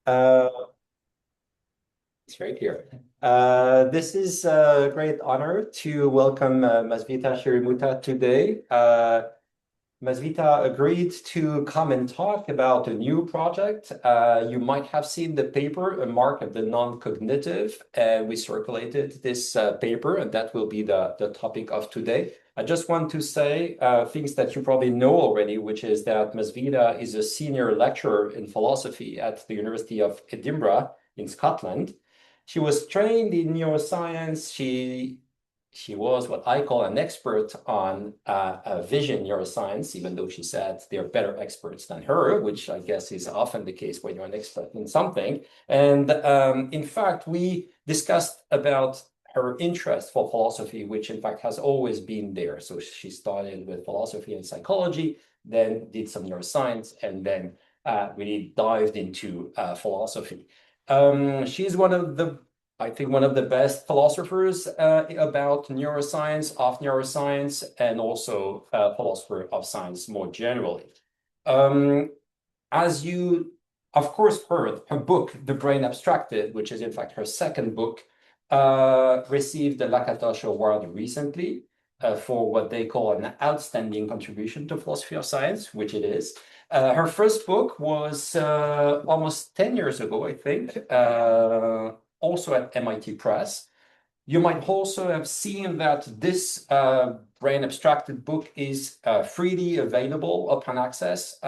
Uh, it's right here. This is a great honor to welcome Mazviita Chirimuuta today. Mazviita agreed to come and talk about a new project. You might have seen the paper, A Mark of the Non-Cognitive. We circulated this paper, and that will be the topic of today. I just want to say things that you probably know already, which is that Mazviita is a senior lecturer in philosophy at the University of Edinburgh in Scotland. She was trained in neuroscience. She was what I call an expert on vision neuroscience, even though she said they're better experts than her, which I guess is often the case when you're an expert in something. And in fact, we discussed about her interest for philosophy, which in fact has always been there. So she started with philosophy and psychology, then did some neuroscience, and then really dived into philosophy. She's I think one of the best philosophers about neuroscience, of neuroscience, and also philosopher of science more generally. Um, as you, of course, heard, her book, The Brain Abstracted, which is in fact her second book, received the Lakatos Award recently for what they call an outstanding contribution to philosophy of science, which it is. Her first book was almost 10 years ago, I think, also at MIT Press. You might also have seen that this brain abstracted book is freely available, open access,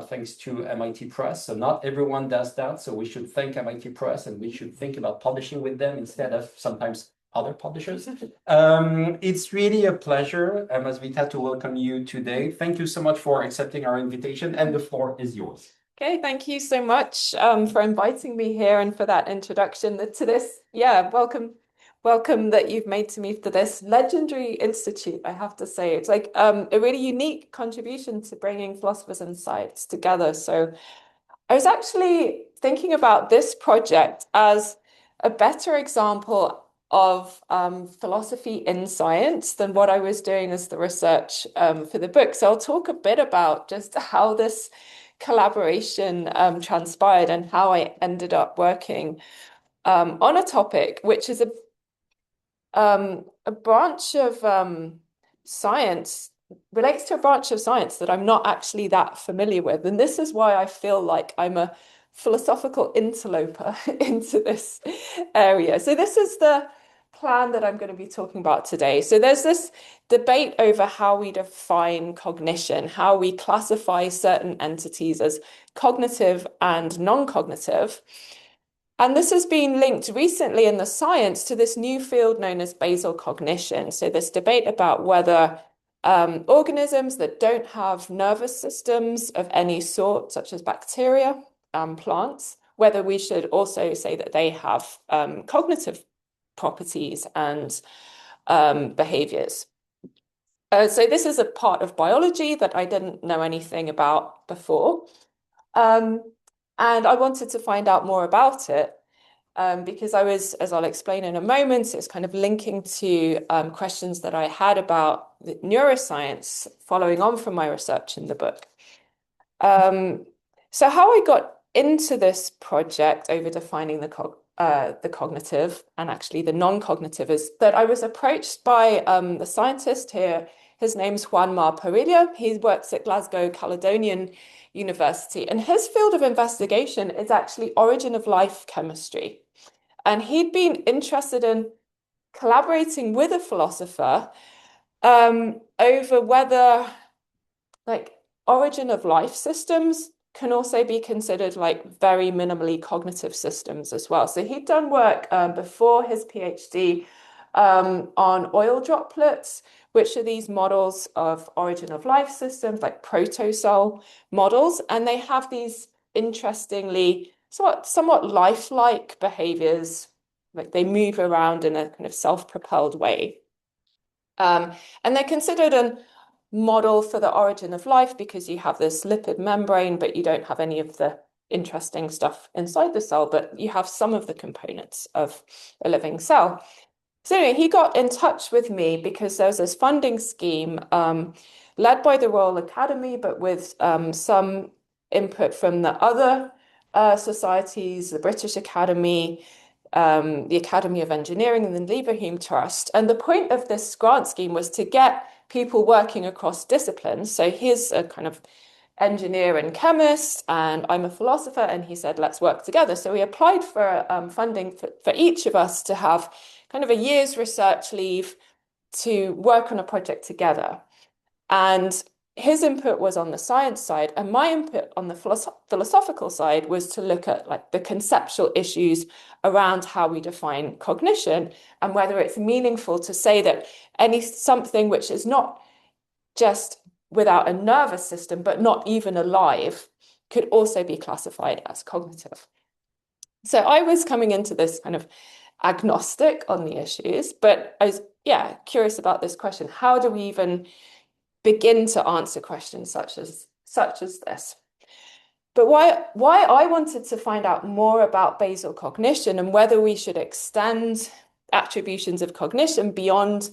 thanks to MIT Press. So not everyone does that. So we should thank MIT Press and we should think about publishing with them instead of sometimes other publishers. It's really a pleasure, Mazviita, to welcome you today. Thank you so much for accepting our invitation, and the floor is yours. Okay, thank you so much for inviting me here and for that introduction to this. Yeah, welcome that you've made to me for this legendary institute, I have to say. It's like a really unique contribution to bringing philosophers and science together. So I was actually thinking about this project as a better example of philosophy in science than what I was doing as the research for the book. So I'll talk a bit about just how this collaboration transpired and how I ended up working on a topic which is a branch of science, relates to a branch of science that I'm not actually that familiar with. And this is why I feel like I'm a philosophical interloper into this area. So this is the plan that I'm going to be talking about today. So there's this debate over how we define cognition, how we classify certain entities as cognitive and non-cognitive. And this has been linked recently in the science to this new field known as basal cognition. So this debate about whether organisms that don't have nervous systems of any sort, such as bacteria, plants, whether we should also say that they have cognitive properties and behaviors. So this is a part of biology that I didn't know anything about before. And I wanted to find out more about it because I was, as I'll explain in a moment, it's kind of linking to questions that I had about the neuroscience following on from my research in the book. So how I got into this project over defining the cognitive and actually the non-cognitive is that I was approached by the scientist here. His name's Juan Mar Parilla. He works at Glasgow Caledonian University, and his field of investigation is actually origin of life chemistry. And he'd been interested in collaborating with a philosopher over whether like origin of life systems can also be considered like very minimally cognitive systems as well. So he'd done work before his PhD on oil droplets, which are these models of origin of life systems, like protocell models. And they have these interestingly somewhat lifelike behaviors, like they move around in a kind of self-propelled way. And they're considered an model for the origin of life because you have this lipid membrane, but you don't have any of the interesting stuff inside the cell, but you have some of the components of a living cell. So anyway, he got in touch with me because there's this funding scheme led by the Royal Academy, but with some input from the other societies, the British Academy, the Academy of Engineering, and the Leverhulme Trust. And the point of this grant scheme was to get people working across disciplines. So here's a kind of engineer and chemist, and I'm a philosopher, and he said, let's work together. So we applied for funding for each of us to have kind of a year's research leave to work on a project together. And his input was on the science side, and my input on the philosophical side was to look at like the conceptual issues around how we define cognition and whether it's meaningful to say that something which is not just without a nervous system, but not even alive, could also be classified as cognitive. So I was coming into this kind of agnostic on the issues, but I was, curious about this question. How do we even begin to answer questions such as this? But why I wanted to find out more about basal cognition and whether we should extend attributions of cognition beyond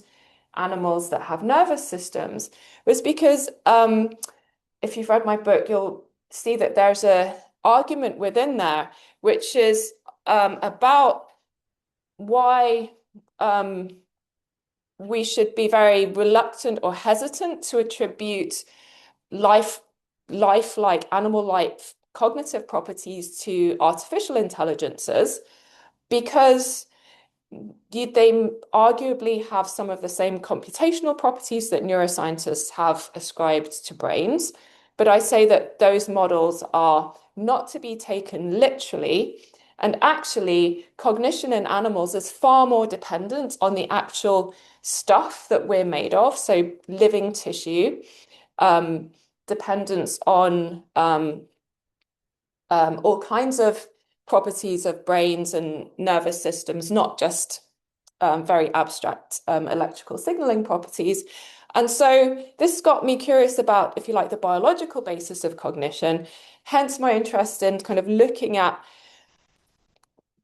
animals that have nervous systems was because if you've read my book, you'll see that there's an argument within there, which is about why we should be very reluctant or hesitant to attribute lifelike, animal-like cognitive properties to artificial intelligences, because they arguably have some of the same computational properties that neuroscientists have ascribed to brains. But I say that those models are not to be taken literally. And actually, cognition in animals is far more dependent on the actual stuff that we're made of. So living tissue, dependence on all kinds of properties of brains and nervous systems, not just very abstract electrical signaling properties. And so this got me curious about, if you like, the biological basis of cognition, hence my interest in kind of looking at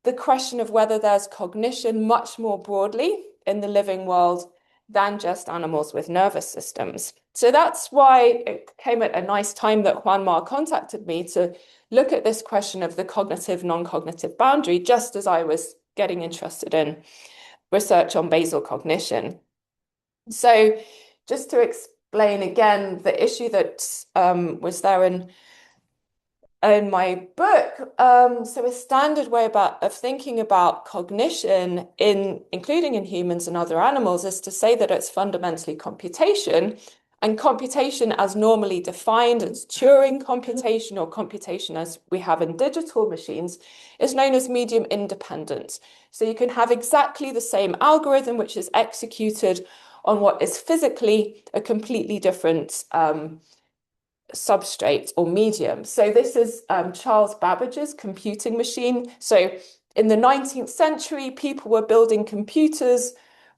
the question of whether there's cognition much more broadly in the living world than just animals with nervous systems. So that's why it came at a nice time that Juan Mar contacted me to look at this question of the cognitive, non-cognitive boundary, just as I was getting interested in research on basal cognition. So just to explain again, the issue that was there in my book, so a standard way of thinking about cognition, including in humans and other animals, is to say that it's fundamentally computation, and computation as normally defined as Turing computation or computation as we have in digital machines is known as medium independent. So you can have exactly the same algorithm which is executed on what is physically a completely different substrate or medium. So this is Charles Babbage's computing machine. So in the 19th century, people were building computers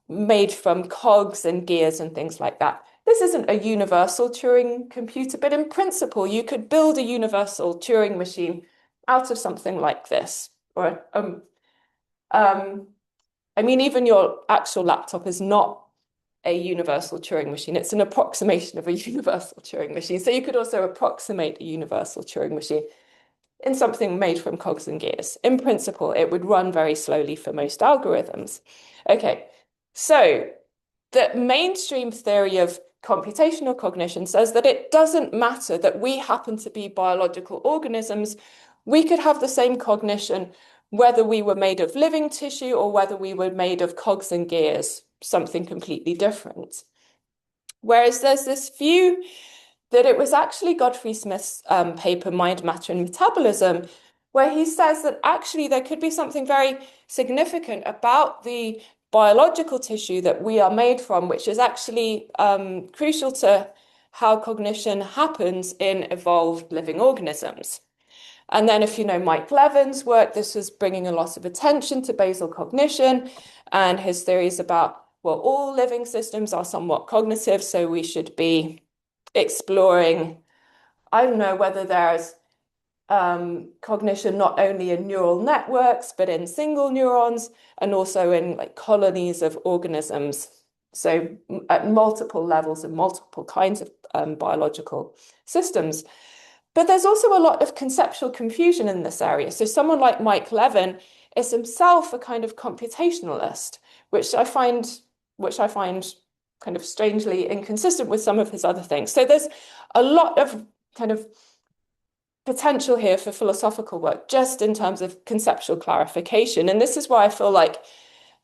made from cogs and gears and things like that. This isn't a universal Turing computer, but in principle, you could build a universal Turing machine out of something like this. Or, I mean, even your actual laptop is not a universal Turing machine. It's an approximation of a universal Turing machine. So you could also approximate a universal Turing machine in something made from cogs and gears. In principle, it would run very slowly for most algorithms. Okay, so the mainstream theory of computational cognition says that it doesn't matter that we happen to be biological organisms. We could have the same cognition whether we were made of living tissue or whether we were made of cogs and gears, something completely different. Whereas there's this view that it was actually Godfrey Smith's paper, Mind, Matter, and Metabolism, where he says that actually there could be something very significant about the biological tissue that we are made from, which is actually crucial to how cognition happens in evolved living organisms. And then if you know Mike Levin's work, this was bringing a lot of attention to basal cognition and his theories about, well, all living systems are somewhat cognitive, so we should be exploring, I don't know, whether there's cognition not only in neural networks, but in single neurons and also in like colonies of organisms. So at multiple levels and multiple kinds of biological systems. But there's also a lot of conceptual confusion in this area. So someone like Mike Levin is himself a kind of computationalist, which I find kind of strangely inconsistent with some of his other things. So there's a lot of kind of potential here for philosophical work, just in terms of conceptual clarification. And this is why I feel like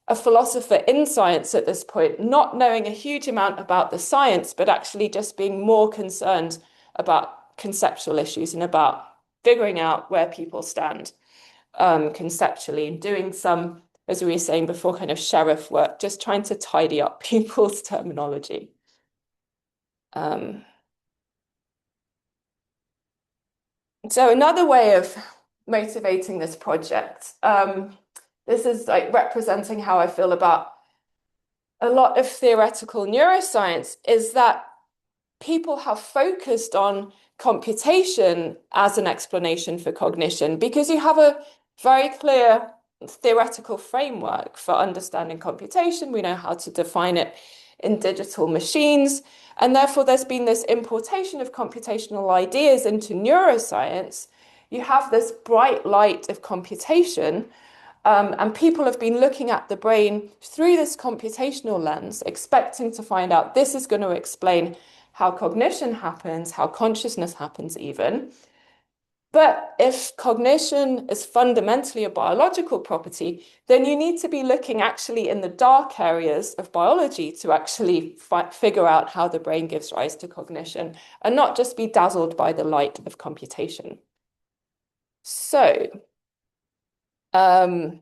a philosopher in science at this point, not knowing a huge amount about the science, but actually just being more concerned about conceptual issues and about figuring out where people stand conceptually, and doing some, as we were saying before, kind of sheriff work, just trying to tidy up people's terminology. So another way of motivating this project, this is like representing how I feel about a lot of theoretical neuroscience, is that people have focused on computation as an explanation for cognition because you have a very clear theoretical framework for understanding computation. We know how to define it in digital machines. And therefore, there's been this importation of computational ideas into neuroscience. You have this bright light of computation, and people have been looking at the brain through this computational lens, expecting to find out this is going to explain how cognition happens, how consciousness happens even. But if cognition is fundamentally a biological property, then you need to be looking actually in the dark areas of biology to actually figure out how the brain gives rise to cognition, and not just be dazzled by the light of computation. So my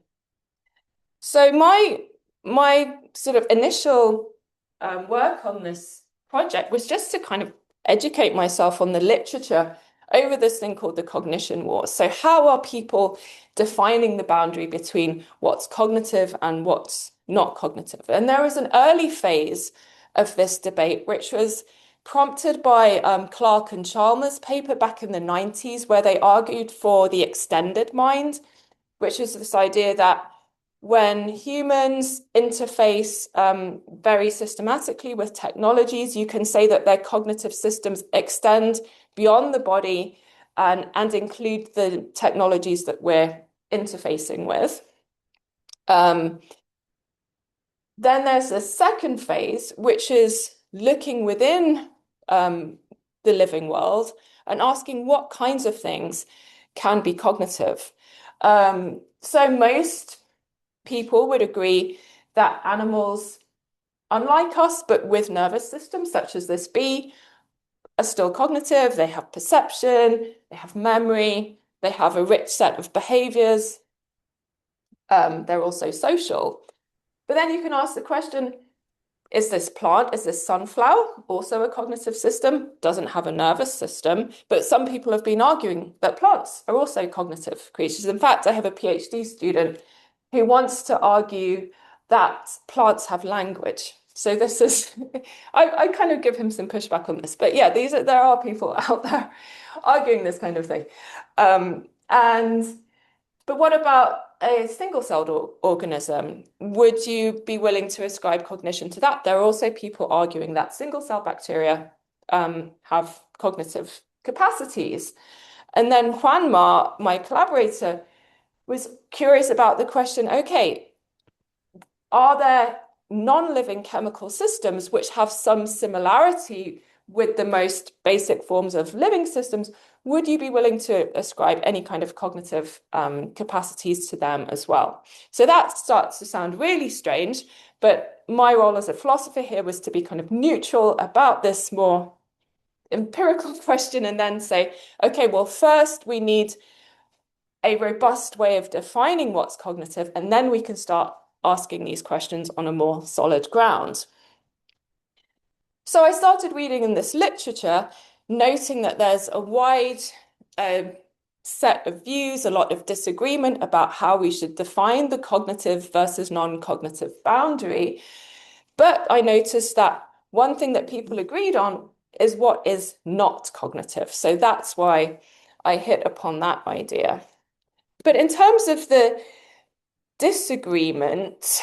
sort of initial work on this project was just to kind of educate myself on the literature over this thing called the cognition wars. So how are people defining the boundary between what's cognitive and what's not cognitive? And there was an early phase of this debate, which was prompted by Clark and Chalmers' paper back in the 90s, where they argued for the extended mind, which is this idea that when humans interface very systematically with technologies, you can say that their cognitive systems extend beyond the body and include the technologies that we're interfacing with. Then there's a second phase, which is looking within the living world and asking what kinds of things can be cognitive. So most people would agree that animals, unlike us, but with nervous systems such as this bee, are still cognitive. They have perception, they have memory, they have a rich set of behaviors. They're also social. But then you can ask the question, is this plant, is this sunflower also a cognitive system? Doesn't have a nervous system, but some people have been arguing that plants are also cognitive creatures. In fact, I have a PhD student who wants to argue that plants have language. So this is, I kind of give him some pushback on this, but yeah, there are people out there arguing this kind of thing. But what about a single-celled organism? Would you be willing to ascribe cognition to that? There are also people arguing that single-cell bacteria have cognitive capacities. And then Juanma, my collaborator, was curious about the question, okay, are there non-living chemical systems which have some similarity with the most basic forms of living systems? Would you be willing to ascribe any kind of cognitive capacities to them as well? So that starts to sound really strange, but my role as a philosopher here was to be kind of neutral about this more empirical question and then say, okay, well, first we need a robust way of defining what's cognitive, and then we can start asking these questions on a more solid ground. So I started reading in this literature, noting that there's a wide set of views, a lot of disagreement about how we should define the cognitive versus non-cognitive boundary. But I noticed that one thing that people agreed on is what is not cognitive. So that's why I hit upon that idea. But in terms of the disagreement,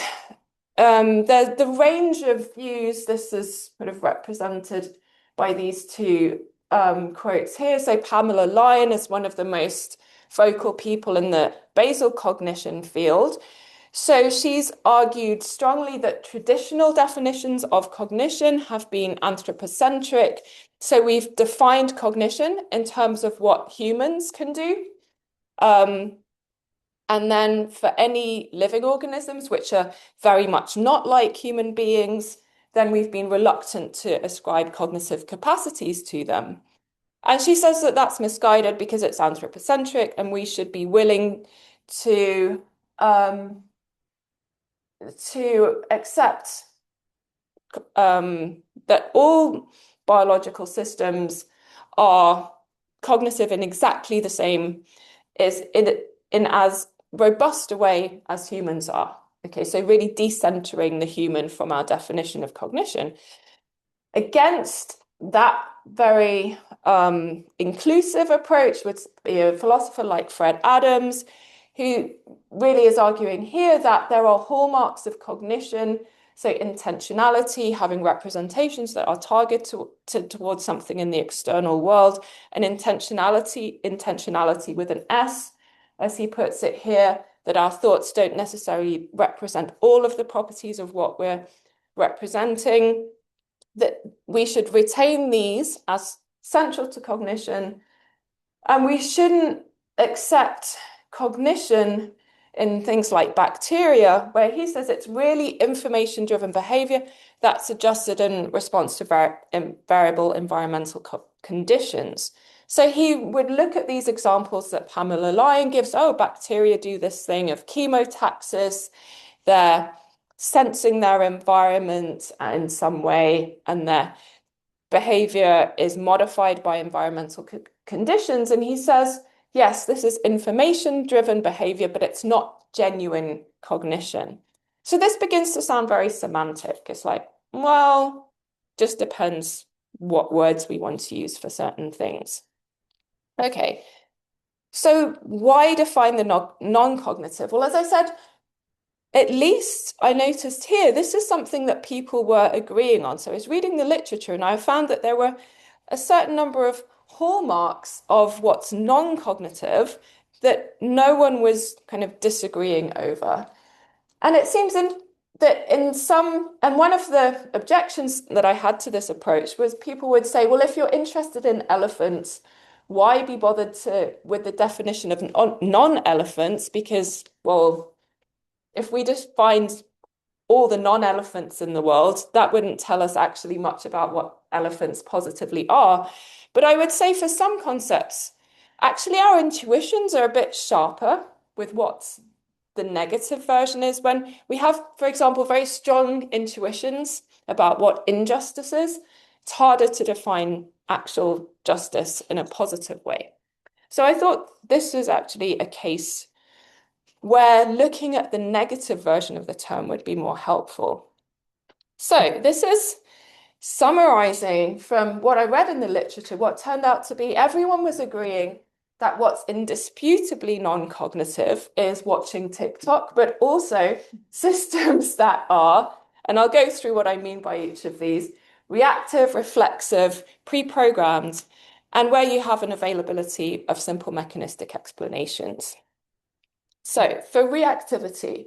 the range of views, this is sort of represented by these two quotes here. So Pamela Lyon is one of the most vocal people in the basal cognition field. So she's argued strongly that traditional definitions of cognition have been anthropocentric. So we've defined cognition in terms of what humans can do. And then for any living organisms, which are very much not like human beings, then we've been reluctant to ascribe cognitive capacities to them. And she says that that's misguided because it's anthropocentric, and we should be willing to accept that all biological systems are cognitive in exactly the same in as robust a way as humans are. Okay, so really decentering the human from our definition of cognition. Against that very inclusive approach would be a philosopher like Fred Adams, who really is arguing here that there are hallmarks of cognition, so intentionality, having representations that are targeted towards something in the external world, and intentionality with an S, as he puts it here, that our thoughts don't necessarily represent all of the properties of what we're representing, that we should retain these as central to cognition, and we shouldn't accept cognition in things like bacteria, where he says it's really information-driven behavior that's adjusted in response to variable environmental conditions. So he would look at these examples that Pamela Lyon gives. Oh, bacteria do this thing of chemotaxis. They're sensing their environment in some way, and their behavior is modified by environmental conditions. And he says, yes, this is information-driven behavior, but it's not genuine cognition. So this begins to sound very semantic. It's like, well, just depends what words we want to use for certain things. Okay, so why define the non-cognitive? Well, as I said, at least I noticed here, this is something that people were agreeing on. So I was reading the literature and I found that there were a certain number of hallmarks of what's non-cognitive that no one was kind of disagreeing over. And it seems that in some, and one of the objections that I had to this approach was people would say, well, if you're interested in elephants, why be bothered with the definition of non-elephants? Because, well, if we just find all the non-elephants in the world, that wouldn't tell us actually much about what elephants positively are. But I would say for some concepts, actually our intuitions are a bit sharper with what the negative version is. When we have, for example, very strong intuitions about what injustice is, it's harder to define actual justice in a positive way. So I thought this was actually a case where looking at the negative version of the term would be more helpful. So this is summarizing from what I read in the literature, what turned out to be everyone was agreeing that what's indisputably non-cognitive is watching TikTok, but also systems that are, and I'll go through what I mean by each of these, reactive, reflexive, pre-programmed, and where you have an availability of simple mechanistic explanations. So for reactivity,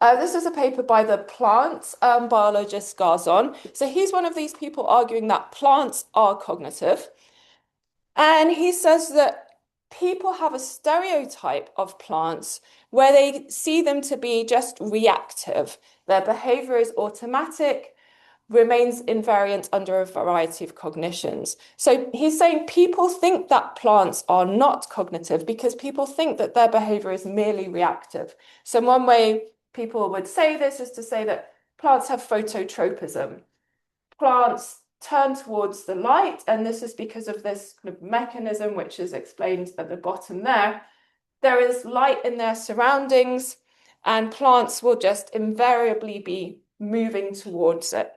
this is a paper by the plant biologist Garzon. So he's one of these people arguing that plants are cognitive. And he says that people have a stereotype of plants where they see them to be just reactive. Their behavior is automatic, remains invariant under a variety of cognitions. So he's saying people think that plants are not cognitive because people think that their behavior is merely reactive. So one way people would say this is to say that plants have phototropism. Plants turn towards the light, and this is because of this kind of mechanism which is explained at the bottom there. There is light in their surroundings, and plants will just invariably be moving towards it.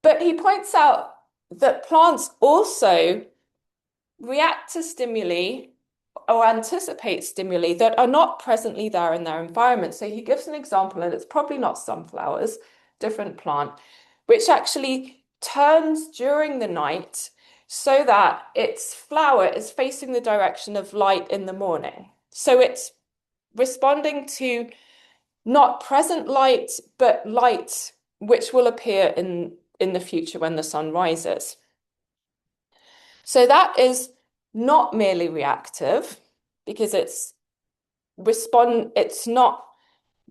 But he points out that plants also react to stimuli or anticipate stimuli that are not presently there in their environment. So he gives an example, and it's probably not sunflowers, different plant, which actually turns during the night so that its flower is facing the direction of light in the morning. So it's responding to not present light, but light which will appear in the future when the sun rises. So that is not merely reactive, because it's not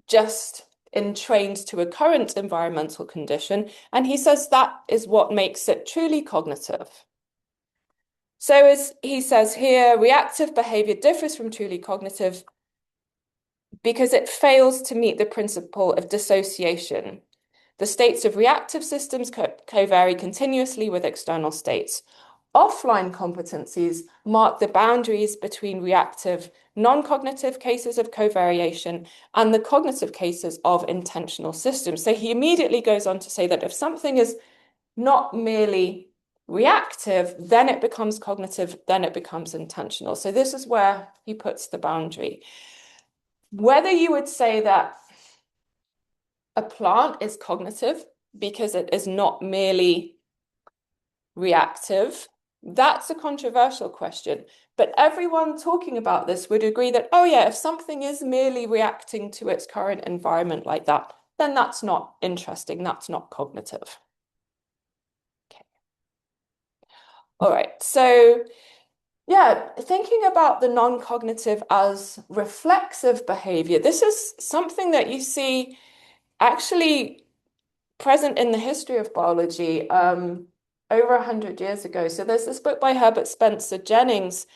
just entrained to a current environmental condition. And he says that is what makes it truly cognitive. So as he says here, reactive behavior differs from truly cognitive because it fails to meet the principle of dissociation. The states of reactive systems co-vary continuously with external states. Offline competencies mark the boundaries between reactive, non-cognitive cases of covariation and the cognitive cases of intentional systems. So he immediately goes on to say that if something is not merely reactive, then it becomes cognitive, then it becomes intentional. So this is where he puts the boundary. Whether you would say that a plant is cognitive because it is not merely reactive, that's a controversial question. But everyone talking about this would agree that, oh yeah, if something is merely reacting to its current environment like that, then that's not interesting, that's not cognitive. Okay. All right, so yeah, thinking about the non-cognitive as reflexive behavior, this is something that you see actually present in the history of biology over 100 years ago. So there's this book by Herbert Spencer Jennings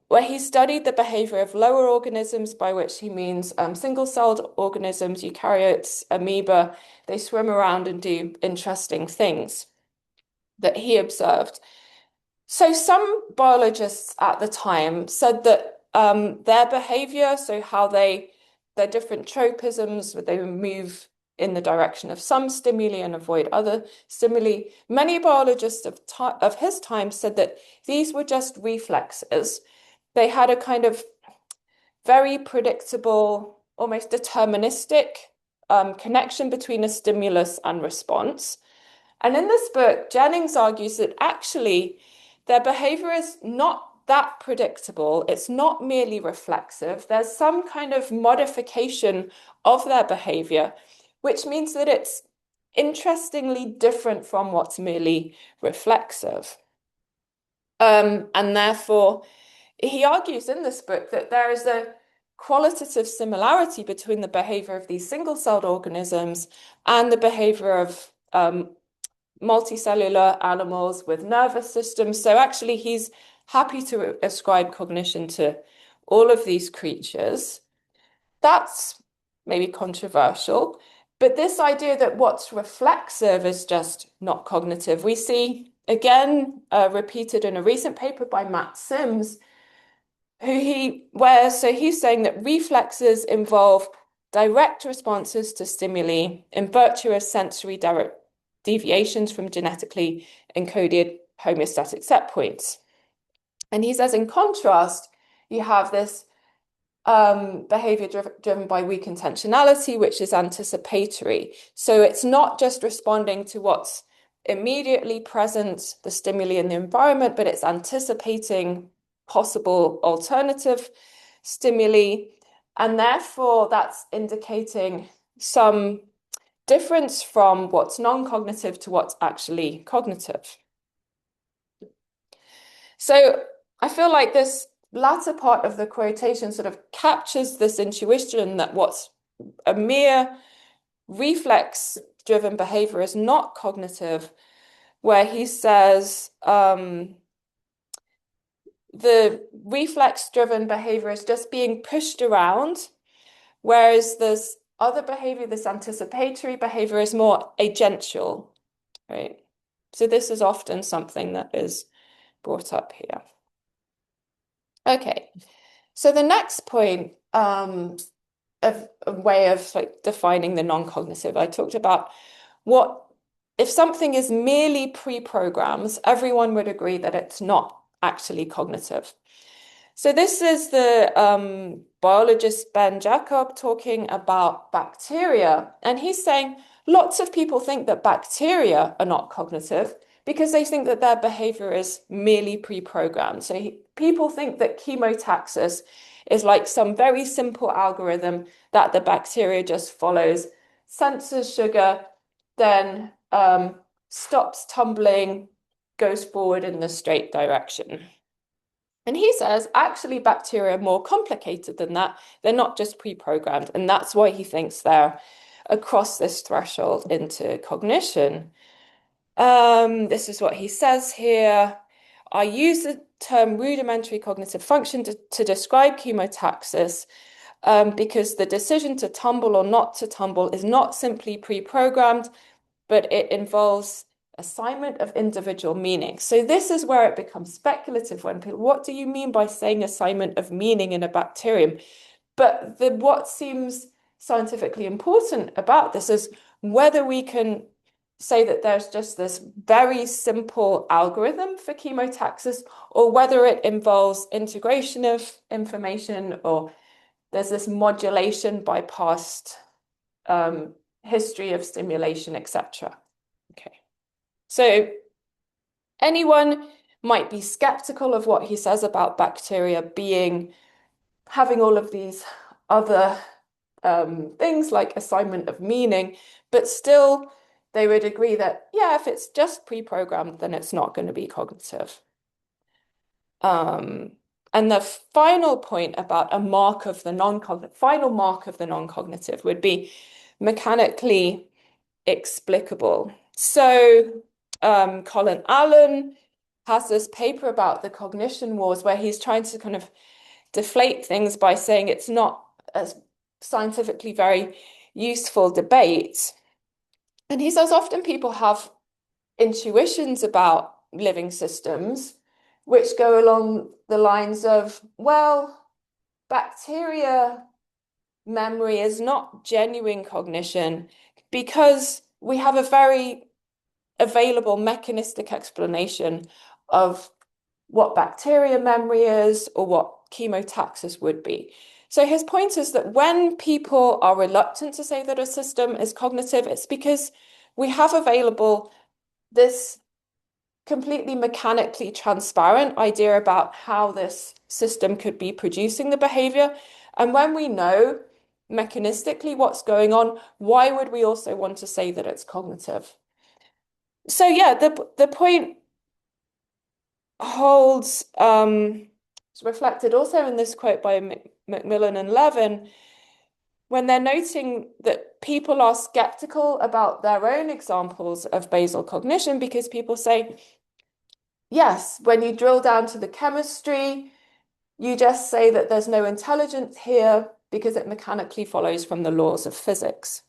where he studied the behavior of lower organisms, by which he means single-celled organisms, eukaryotes, amoeba. They swim around and do interesting things that he observed. So some biologists at the time said that their behavior, so how their different tropisms, they move in the direction of some stimuli and avoid other stimuli. Many biologists of his time said that these were just reflexes. They had a kind of very predictable, almost deterministic connection between a stimulus and response. And in this book, Jennings argues that actually their behavior is not that predictable. It's not merely reflexive. There's some kind of modification of their behavior, which means that it's interestingly different from what's merely reflexive. And therefore, he argues in this book that there is a qualitative similarity between the behavior of these single-celled organisms and the behavior of multicellular animals with nervous systems. So actually, he's happy to ascribe cognition to all of these creatures. That's maybe controversial, but this idea that what's reflexive is just not cognitive, we see again repeated in a recent paper by Matt Sims, he's saying that reflexes involve direct responses to stimuli in virtue of sensory deviations from genetically encoded homeostatic set points. And he says, in contrast, you have this behavior driven by weak intentionality, which is anticipatory. So it's not just responding to what's immediately present, the stimuli in the environment, but it's anticipating possible alternative stimuli. And therefore, that's indicating some difference from what's non-cognitive to what's actually cognitive. So I feel like this latter part of the quotation sort of captures this intuition that what's a mere reflex-driven behavior is not cognitive, where he says the reflex-driven behavior is just being pushed around, whereas this other behavior, this anticipatory behavior, is more agential, right? So this is often something that is brought up here. Okay, so the next point of a way of like defining the non-cognitive, I talked about what if something is merely pre-programs, everyone would agree that it's not actually cognitive. So this is the biologist Ben Jacob talking about bacteria, and he's saying lots of people think that bacteria are not cognitive because they think that their behavior is merely pre-programmed. So people think that chemotaxis is like some very simple algorithm that the bacteria just follows, senses sugar, then stops tumbling, goes forward in the straight direction. And he says, actually, bacteria are more complicated than that. They're not just pre-programmed. And that's why he thinks they're across this threshold into cognition. This is what he says here. I use the term rudimentary cognitive function to describe chemotaxis because the decision to tumble or not to tumble is not simply pre-programmed, but it involves assignment of individual meaning. So this is where it becomes speculative when people, what do you mean by saying assignment of meaning in a bacterium? But what seems scientifically important about this is whether we can say that there's just this very simple algorithm for chemotaxis, or whether it involves integration of information, or there's this modulation by past history of stimulation, etc. Okay. So anyone might be skeptical of what he says about bacteria having all of these other things like assignment of meaning, but still they would agree that, yeah, if it's just pre-programmed, then it's not going to be cognitive. And the final point about a mark of the final mark of the non-cognitive would be mechanically explicable. So Colin Allen has this paper about the cognition wars where he's trying to kind of deflate things by saying it's not a scientifically very useful debate. And he says often people have intuitions about living systems which go along the lines of, well, bacteria memory is not genuine cognition because we have a very available mechanistic explanation of what bacteria memory is or what chemotaxis would be. So his point is that when people are reluctant to say that a system is cognitive, it's because we have available this completely mechanically transparent idea about how this system could be producing the behavior. And when we know mechanistically what's going on, why would we also want to say that it's cognitive? So yeah, the point holds, it's reflected also in this quote by Macmillan and Levin, when they're noting that people are skeptical about their own examples of basal cognition because people say, yes, when you drill down to the chemistry, you just say that there's no intelligence here because it mechanically follows from the laws of physics.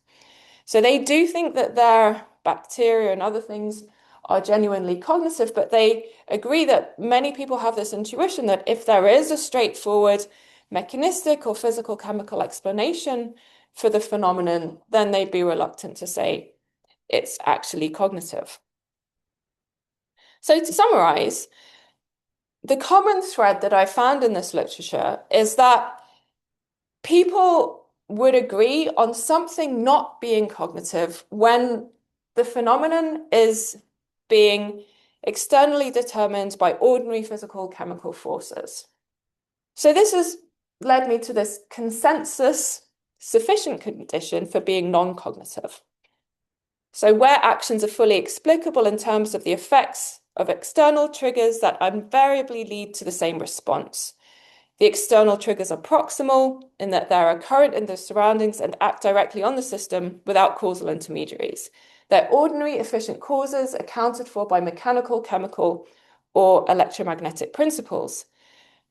So they do think that their bacteria and other things are genuinely cognitive, but they agree that many people have this intuition that if there is a straightforward mechanistic or physical chemical explanation for the phenomenon, then they'd be reluctant to say it's actually cognitive. So to summarize, the common thread that I found in this literature is that people would agree on something not being cognitive when the phenomenon is being externally determined by ordinary physical chemical forces. So this has led me to this consensus sufficient condition for being non-cognitive. So where actions are fully explicable in terms of the effects of external triggers that invariably lead to the same response. The external triggers are proximal in that they are current in the surroundings and act directly on the system without causal intermediaries. They're ordinary efficient causes accounted for by mechanical, chemical, or electromagnetic principles.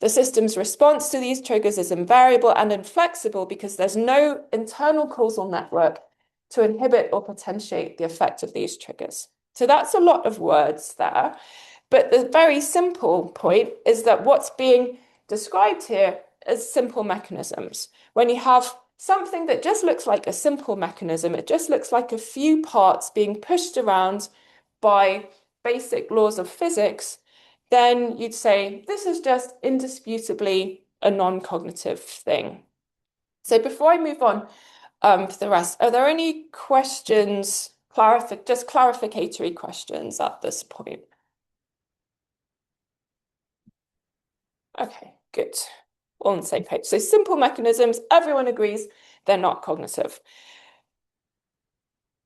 The system's response to these triggers is invariable and inflexible because there's no internal causal network to inhibit or potentiate the effect of these triggers. So that's a lot of words there. But the very simple point is that what's being described here as simple mechanisms. When you have something that just looks like a simple mechanism, it just looks like a few parts being pushed around by basic laws of physics, then you'd say this is just indisputably a non-cognitive thing. So before I move on for the rest, are there any questions, just clarificatory questions at this point. Okay, good. All on the same page. So simple mechanisms, everyone agrees they're not cognitive.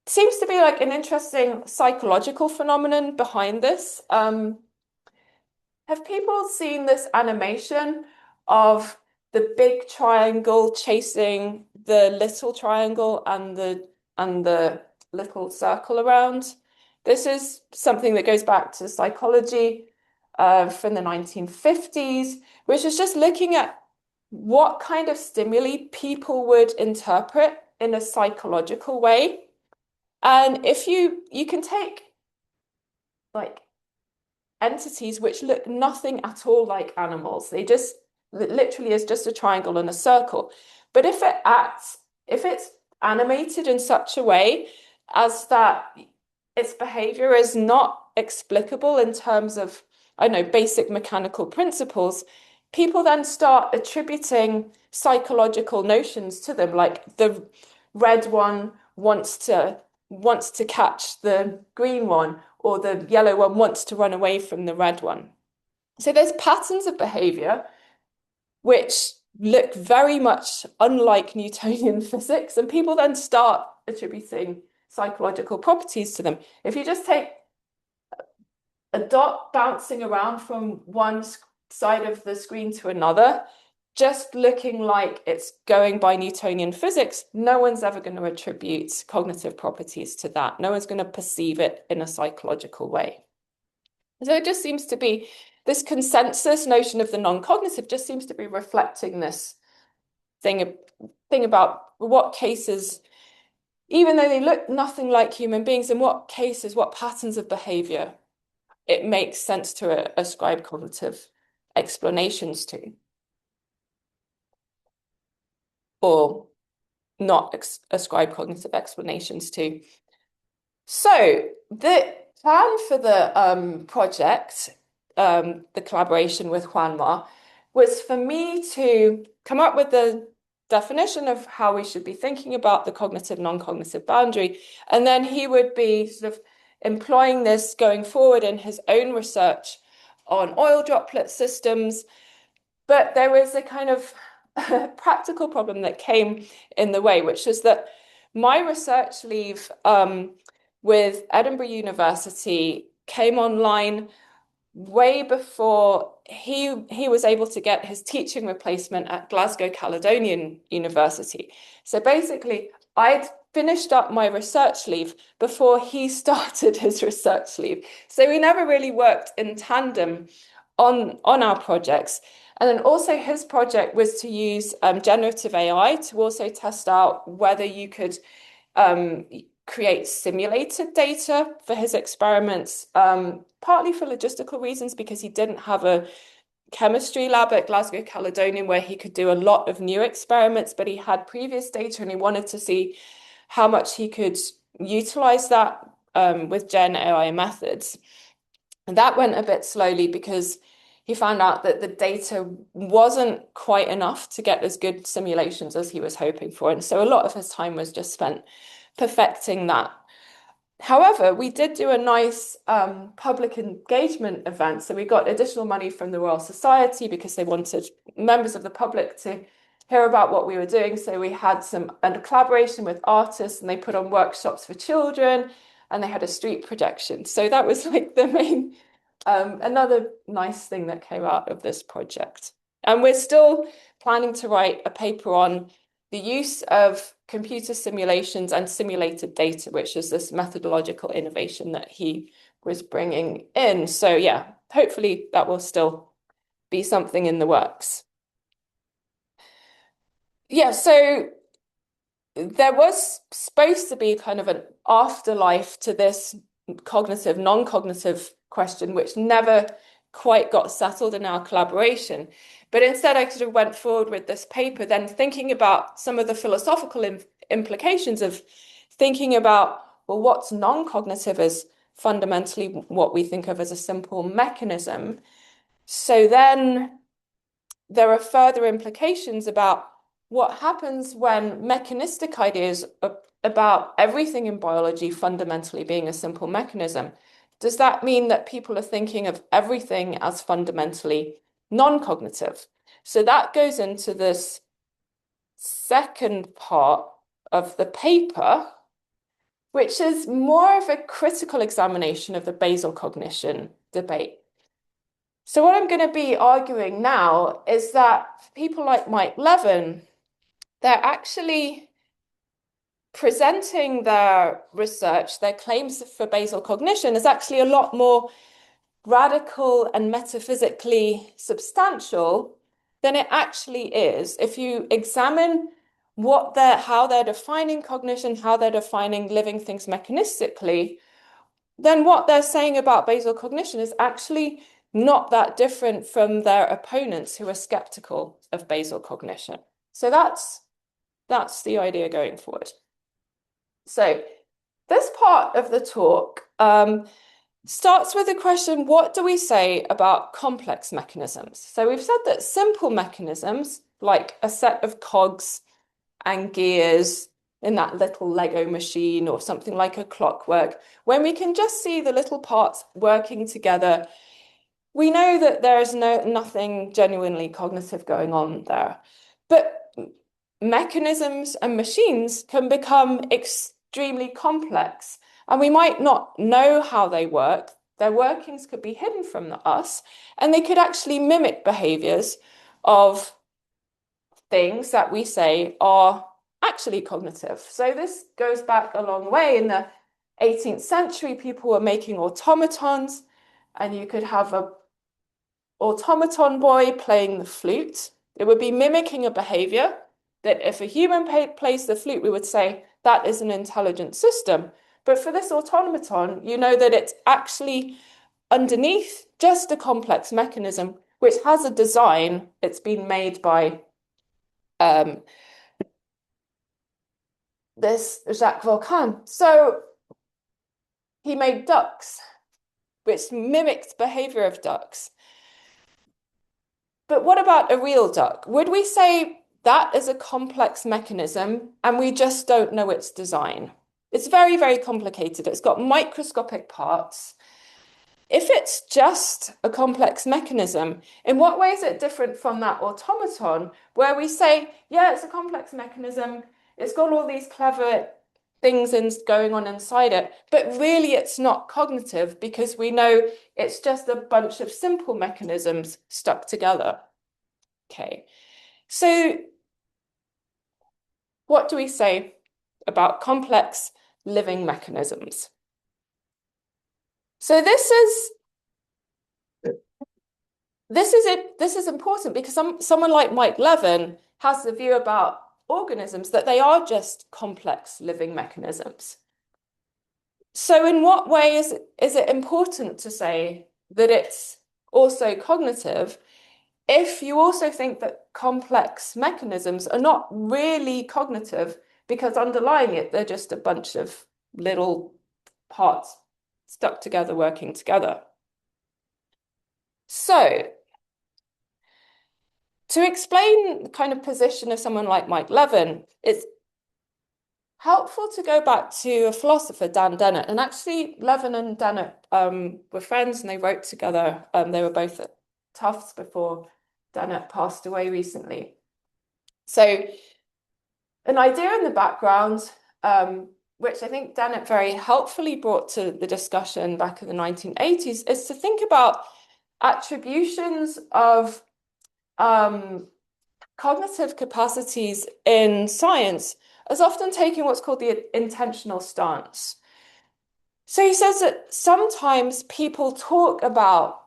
Seems to be like an interesting psychological phenomenon behind this. Have people seen this animation of the big triangle chasing the little triangle and the little circle around? This is something that goes back to psychology from the 1950s, which is just looking at what kind of stimuli people would interpret in a psychological way. And if you can take like entities which look nothing at all like animals. They just literally is just a triangle and a circle. But if it's animated in such a way as that its behavior is not explicable in terms of, I don't know, basic mechanical principles, people then start attributing psychological notions to them, like the red one wants to catch the green one, or the yellow one wants to run away from the red one. So there's patterns of behavior which look very much unlike Newtonian physics, and people then start attributing psychological properties to them. If you just take a dot bouncing around from one side of the screen to another, just looking like it's going by Newtonian physics, no one's ever going to attribute cognitive properties to that. No one's going to perceive it in a psychological way. So it just seems to be this consensus notion of the non-cognitive just seems to be reflecting this thing about what cases, even though they look nothing like human beings, in what cases, what patterns of behavior it makes sense to ascribe cognitive explanations to, or not ascribe cognitive explanations to. So the plan for the project, the collaboration with Juanma, was for me to come up with the definition of how we should be thinking about the cognitive, non-cognitive boundary. And then he would be sort of employing this going forward in his own research on oil droplet systems. But there was a kind of practical problem that came in the way, which is that my research leave with Edinburgh University came online way before he was able to get his teaching replacement at Glasgow Caledonian University. So basically, I'd finished up my research leave before he started his research leave. So we never really worked in tandem on our projects. And then also his project was to use generative AI to also test out whether you could create simulated data for his experiments, partly for logistical reasons, because he didn't have a chemistry lab at Glasgow Caledonian where he could do a lot of new experiments, but he had previous data and he wanted to see how much he could utilize that with Gen AI methods. And that went a bit slowly because he found out that the data wasn't quite enough to get as good simulations as he was hoping for. And so a lot of his time was just spent perfecting that. However, we did do a nice public engagement event. So we got additional money from the Royal Society because they wanted members of the public to hear about what we were doing. So we had a collaboration with artists, and they put on workshops for children, and they had a street projection. So that was like the main another nice thing that came out of this project. And we're still planning to write a paper on the use of computer simulations and simulated data, which is this methodological innovation that he was bringing in. So yeah, hopefully that will still be something in the works. Yeah, so there was supposed to be kind of an afterlife to this cognitive, non-cognitive question, which never quite got settled in our collaboration. But instead, I sort of went forward with this paper, then thinking about some of the philosophical implications of thinking about, well, what's non-cognitive is fundamentally what we think of as a simple mechanism. So then there are further implications about what happens when mechanistic ideas about everything in biology fundamentally being a simple mechanism. Does that mean that people are thinking of everything as fundamentally non-cognitive? So that goes into this second part of the paper, which is more of a critical examination of the basal cognition debate. So what I'm going to be arguing now is that people like Mike Levin, they're actually presenting their research, their claims for basal cognition is actually a lot more radical and metaphysically substantial than it actually is. If you examine how they're defining cognition, how they're defining living things mechanistically, then what they're saying about basal cognition is actually not that different from their opponents who are skeptical of basal cognition. So that's the idea going forward. So this part of the talk starts with the question, what do we say about complex mechanisms? So we've said that simple mechanisms, like a set of cogs and gears in that little Lego machine or something like a clockwork, when we can just see the little parts working together, we know that there is nothing genuinely cognitive going on there. But mechanisms and machines can become extremely complex, and we might not know how they work. Their workings could be hidden from us, and they could actually mimic behaviors of things that we say are actually cognitive. So this goes back a long way. In the 18th century, people were making automatons, and you could have a automaton boy playing the flute. It would be mimicking a behavior that if a human plays the flute, we would say that is an intelligent system. But for this automaton, you know that it's actually underneath just a complex mechanism, which has a design. It's been made by this Jacques Volcan. So he made ducks, which mimicked behavior of ducks. But what about a real duck? Would we say that is a complex mechanism and we just don't know its design? It's very, very complicated. It's got microscopic parts. If it's just a complex mechanism, in what way is it different from that automaton where we say, yeah, it's a complex mechanism, it's got all these clever things going on inside it, but really it's not cognitive because we know it's just a bunch of simple mechanisms stuck together. Okay, so what do we say about complex living mechanisms? So this is important because someone like Mike Levin has the view about organisms that they are just complex living mechanisms. So in what way is it important to say that it's also cognitive if you also think that complex mechanisms are not really cognitive because underlying it, they're just a bunch of little parts stuck together, working together? So to explain the kind of position of someone like Mike Levin, it's helpful to go back to a philosopher, Dan Dennett. And actually, Levin and Dennett were friends and they wrote together. They were both at Tufts before Dennett passed away recently. So an idea in the background, which I think Dennett very helpfully brought to the discussion back in the 1980s, is to think about attributions of cognitive capacities in science as often taking what's called the intentional stance. So he says that sometimes people talk about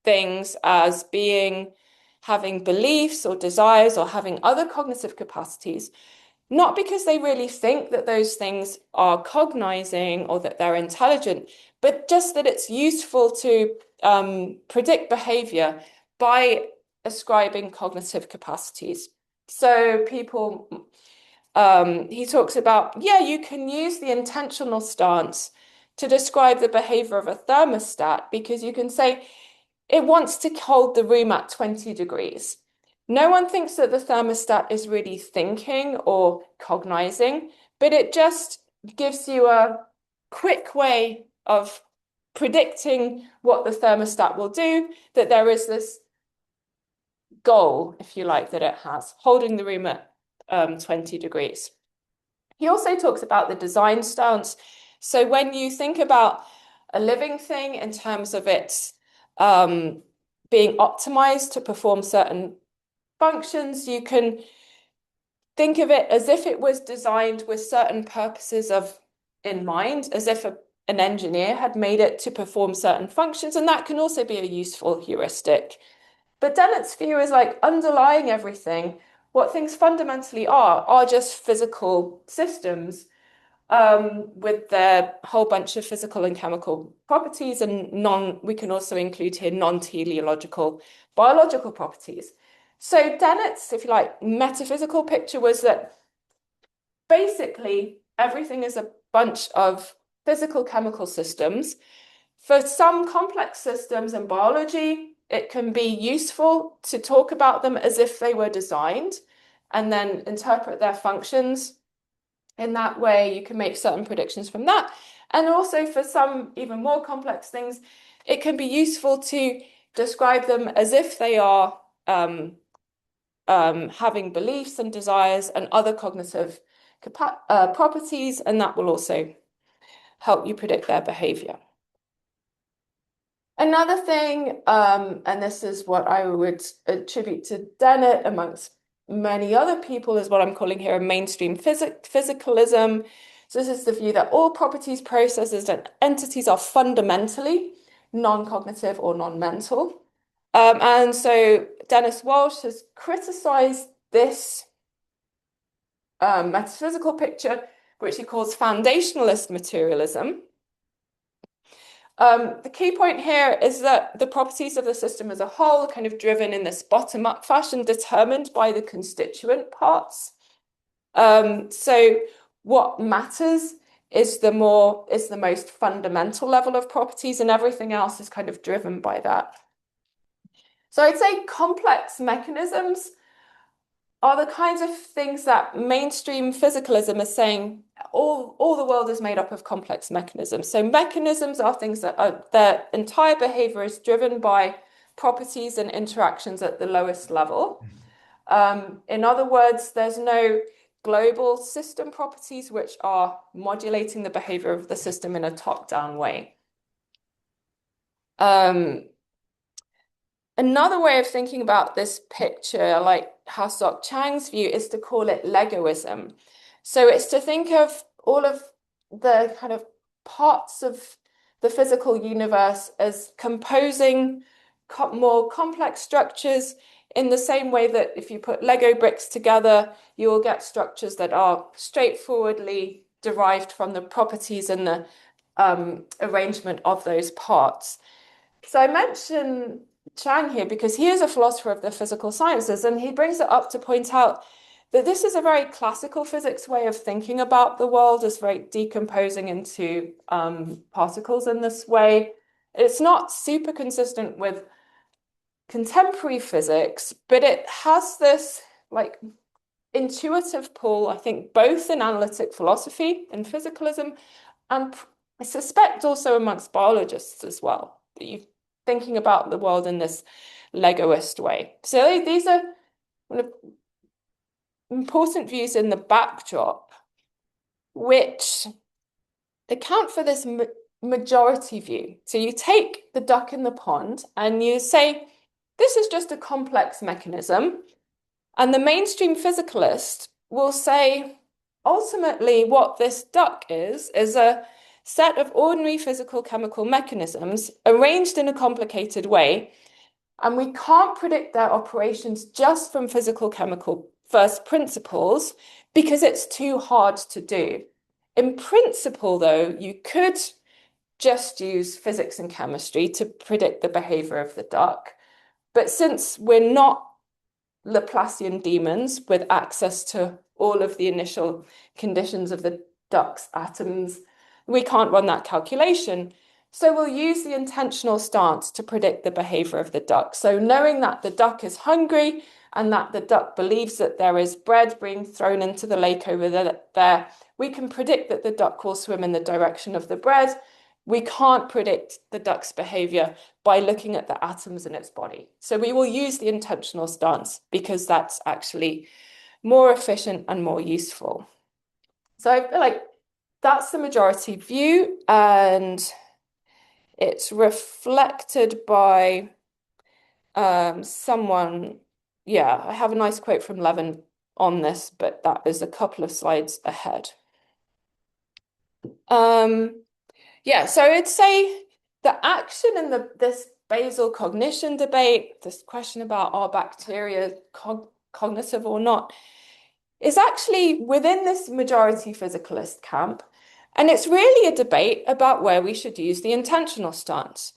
things as having beliefs or desires or having other cognitive capacities, not because they really think that those things are cognizing or that they're intelligent, but just that it's useful to predict behavior by ascribing cognitive capacities. So he talks about, yeah, you can use the intentional stance to describe the behavior of a thermostat because you can say it wants to hold the room at 20 degrees. No one thinks that the thermostat is really thinking or cognizing, but it just gives you a quick way of predicting what the thermostat will do, that there is this goal, if you like, that it has, holding the room at 20 degrees. He also talks about the design stance. So when you think about a living thing in terms of its being optimized to perform certain functions, you can think of it as if it was designed with certain purposes in mind, as if an engineer had made it to perform certain functions, and that can also be a useful heuristic. But Dennett's view is like underlying everything, what things fundamentally are just physical systems with their whole bunch of physical and chemical properties, and we can also include here non-teleological biological properties. So Dennett's, if you like, metaphysical picture was that basically everything is a bunch of physical chemical systems. For some complex systems in biology, it can be useful to talk about them as if they were designed and then interpret their functions. In that way, you can make certain predictions from that. And also for some even more complex things, it can be useful to describe them as if they are having beliefs and desires and other cognitive properties, and that will also help you predict their behavior. Another thing, and this is what I would attribute to Dennett amongst many other people, is what I'm calling here a mainstream physicalism. So this is the view that all properties, processes, and entities are fundamentally non-cognitive or non-mental. And so Dennis Walsh has criticized this metaphysical picture, which he calls foundationalist materialism. The key point here is that the properties of the system as a whole are kind of driven in this bottom-up fashion, determined by the constituent parts. So what matters is the most fundamental level of properties, and everything else is kind of driven by that. So I'd say complex mechanisms are the kinds of things that mainstream physicalism is saying all the world is made up of complex mechanisms. So mechanisms are things that their entire behavior is driven by properties and interactions at the lowest level. In other words, there's no global system properties which are modulating the behavior of the system in a top-down way. Another way of thinking about this picture, like Hasok Chang's view, is to call it Legoism. So it's to think of all of the kind of parts of the physical universe as composing more complex structures in the same way that if you put Lego bricks together, you will get structures that are straightforwardly derived from the properties and the arrangement of those parts. So I mention Chang here because he is a philosopher of the physical sciences, and he brings it up to point out that this is a very classical physics way of thinking about the world, is very decomposing into particles in this way. It's not super consistent with contemporary physics, but it has this like intuitive pull, I think, both in analytic philosophy and physicalism, and I suspect also amongst biologists as well, that you're thinking about the world in this Legoist way. So these are one of important views in the backdrop, which account for this majority view. So you take the duck in the pond and you say, this is just a complex mechanism. And the mainstream physicalist will say, ultimately, what this duck is a set of ordinary physical chemical mechanisms arranged in a complicated way. And we can't predict their operations just from physical chemical first principles because it's too hard to do. In principle, though, you could just use physics and chemistry to predict the behavior of the duck. But since we're not Laplacian demons with access to all of the initial conditions of the duck's atoms, we can't run that calculation. So we'll use the intentional stance to predict the behavior of the duck. So knowing that the duck is hungry and that the duck believes that there is bread being thrown into the lake over there, we can predict that the duck will swim in the direction of the bread. We can't predict the duck's behavior by looking at the atoms in its body. So we will use the intentional stance because that's actually more efficient and more useful. So I feel like that's the majority view, and it's reflected by someone. Yeah, I have a nice quote from Levin on this, but that is a couple of slides ahead. Yeah, so I'd say the action in this basal cognition debate, this question about are bacteria cognitive or not, is actually within this majority physicalist camp. And it's really a debate about where we should use the intentional stance.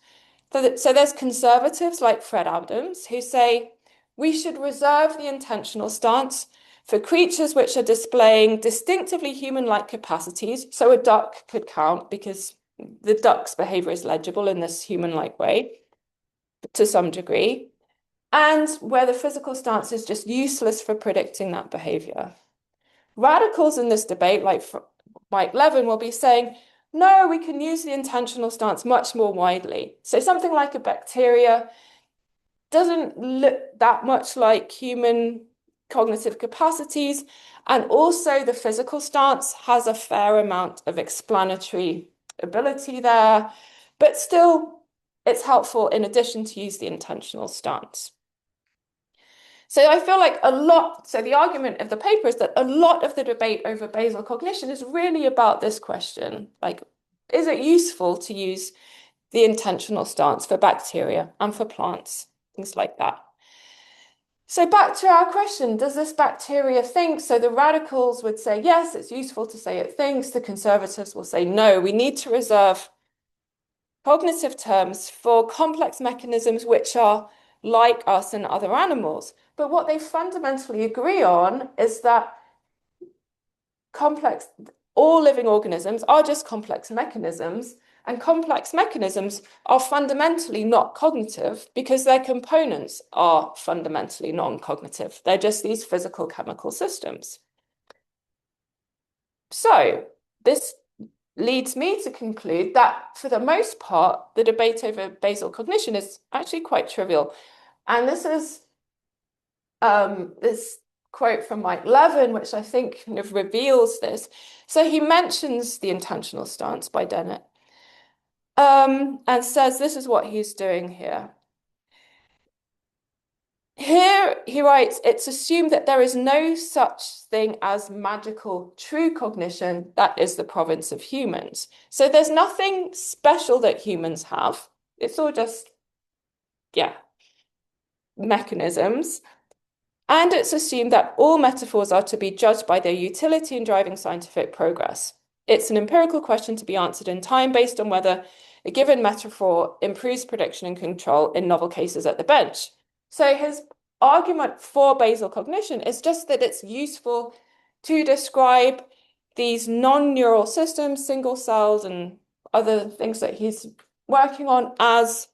So there's conservatives like Fred Adams who say we should reserve the intentional stance for creatures which are displaying distinctively human-like capacities. So a duck could count because the duck's behavior is legible in this human-like way to some degree, and where the physical stance is just useless for predicting that behavior. Radicals in this debate, like Mike Levin, will be saying, no, we can use the intentional stance much more widely. So something like a bacteria doesn't look that much like human cognitive capacities, and also the physical stance has a fair amount of explanatory ability there, but still it's helpful in addition to use the intentional stance. So I feel like the argument of the paper is that a lot of the debate over basal cognition is really about this question, like, is it useful to use the intentional stance for bacteria and for plants, things like that. So back to our question, does this bacteria think? So the radicals would say, yes, it's useful to say it thinks. The conservatives will say, no, we need to reserve cognitive terms for complex mechanisms which are like us and other animals. But what they fundamentally agree on is that all living organisms are just complex mechanisms, and complex mechanisms are fundamentally not cognitive because their components are fundamentally non-cognitive. They're just these physical chemical systems. So this leads me to conclude that for the most part, the debate over basal cognition is actually quite trivial. And this is this quote from Mike Levin, which I think kind of reveals this. So he mentions the intentional stance by Dennett, and says this is what he's doing here. Here he writes, it's assumed that there is no such thing as magical true cognition that is the province of humans. So there's nothing special that humans have. It's all just, yeah, mechanisms. And it's assumed that all metaphors are to be judged by their utility in driving scientific progress. It's an empirical question to be answered in time based on whether a given metaphor improves prediction and control in novel cases at the bench. So his argument for basal cognition is just that it's useful to describe these non-neural systems, single cells, and other things that he's working on as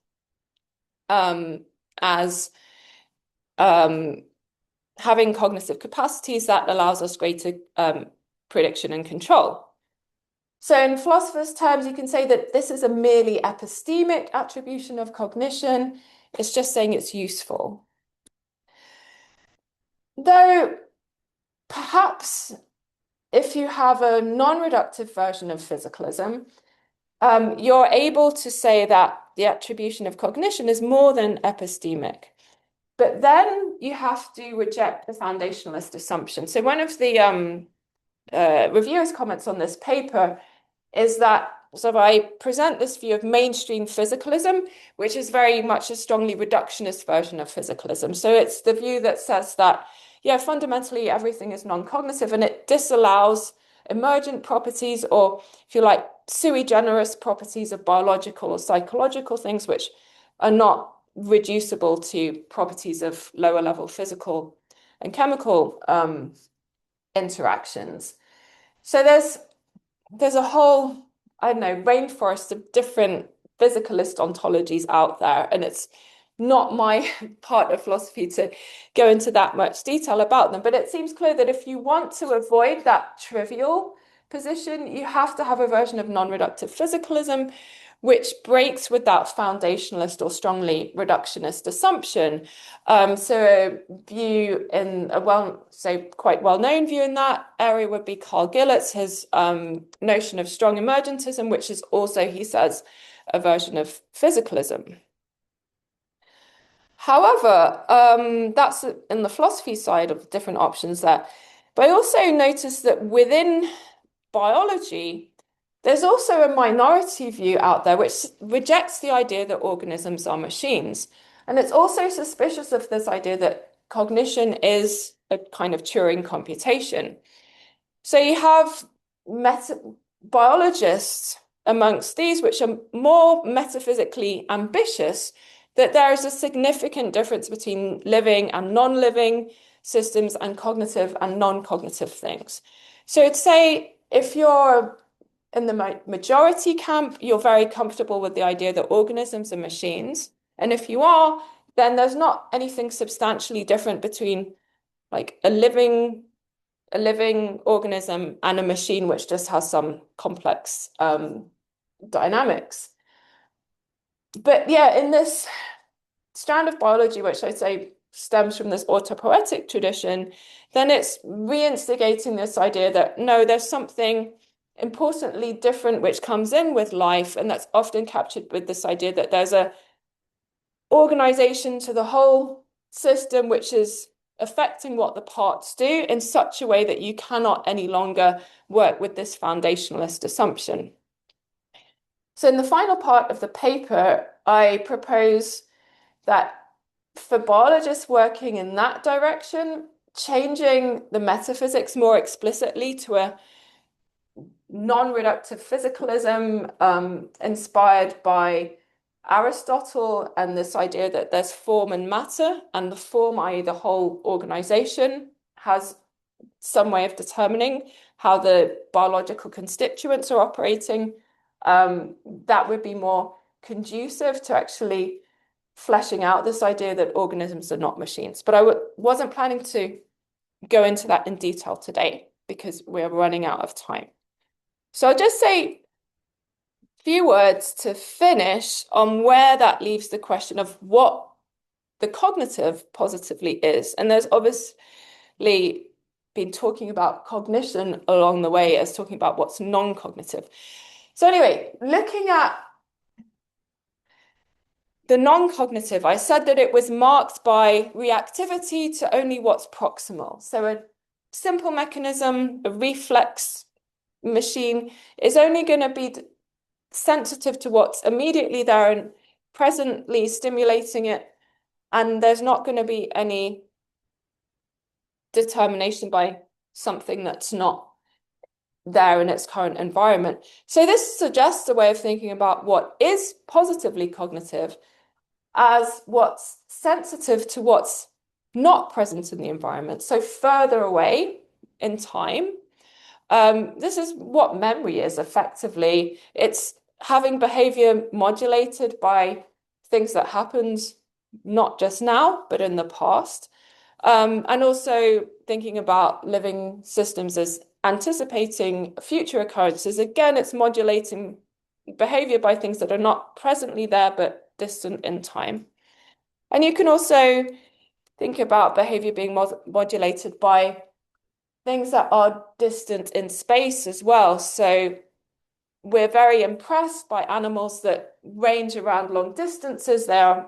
having cognitive capacities that allows us greater prediction and control. So in philosophers' terms, you can say that this is a merely epistemic attribution of cognition. It's just saying it's useful. Though perhaps if you have a non-reductive version of physicalism, you're able to say that the attribution of cognition is more than epistemic. But then you have to reject the foundationalist assumption. So one of the reviewers' comments on this paper is that, so I present this view of mainstream physicalism, which is very much a strongly reductionist version of physicalism. So it's the view that says that, yeah, fundamentally everything is non-cognitive, and it disallows emergent properties, or if you like, sui generis properties of biological or psychological things, which are not reducible to properties of lower level physical and chemical interactions. So there's a whole, I don't know, rainforest of different physicalist ontologies out there, and it's not my part of philosophy to go into that much detail about them, but it seems clear that if you want to avoid that trivial position, you have to have a version of non-reductive physicalism, which breaks with that foundationalist or strongly reductionist assumption. So a view in quite well-known view in that area would be Carl Gillett's, his notion of strong emergentism, which is also, he says, a version of physicalism. However, that's in the philosophy side of different options there. But I also noticed that within biology, there's also a minority view out there which rejects the idea that organisms are machines. And it's also suspicious of this idea that cognition is a kind of Turing computation. So you have biologists amongst these which are more metaphysically ambitious, that there is a significant difference between living and non-living systems and cognitive and non-cognitive things. So I'd say if you're in the majority camp, you're very comfortable with the idea that organisms are machines. And if you are, then there's not anything substantially different between like a living organism and a machine which just has some complex dynamics. But yeah, in this strand of biology, which I'd say stems from this autopoietic tradition, then it's reinstigating this idea that no, there's something importantly different which comes in with life, and that's often captured with this idea that there's a organization to the whole system which is affecting what the parts do in such a way that you cannot any longer work with this foundationalist assumption. So in the final part of the paper, I propose that for biologists working in that direction, changing the metaphysics more explicitly to a non-reductive physicalism inspired by Aristotle and this idea that there's form and matter, and the form, i.e. the whole organization, has some way of determining how the biological constituents are operating. That would be more conducive to actually fleshing out this idea that organisms are not machines. But I wasn't planning to go into that in detail today because we're running out of time. So I'll just say a few words to finish on where that leaves the question of what the cognitive positively is. And there's obviously been talking about cognition along the way as talking about what's non-cognitive. So anyway, looking at the non-cognitive, I said that it was marked by reactivity to only what's proximal. So a simple mechanism, a reflex machine, is only going to be sensitive to what's immediately there and presently stimulating it. And there's not going to be any determination by something that's not there in its current environment. So this suggests a way of thinking about what is positively cognitive as what's sensitive to what's not present in the environment, so further away in time. This is what memory is effectively. It's having behavior modulated by things that happened not just now, but in the past. And also thinking about living systems as anticipating future occurrences. Again, it's modulating behavior by things that are not presently there, but distant in time. And you can also think about behavior being modulated by things that are distant in space as well. So we're very impressed by animals that range around long distances. Their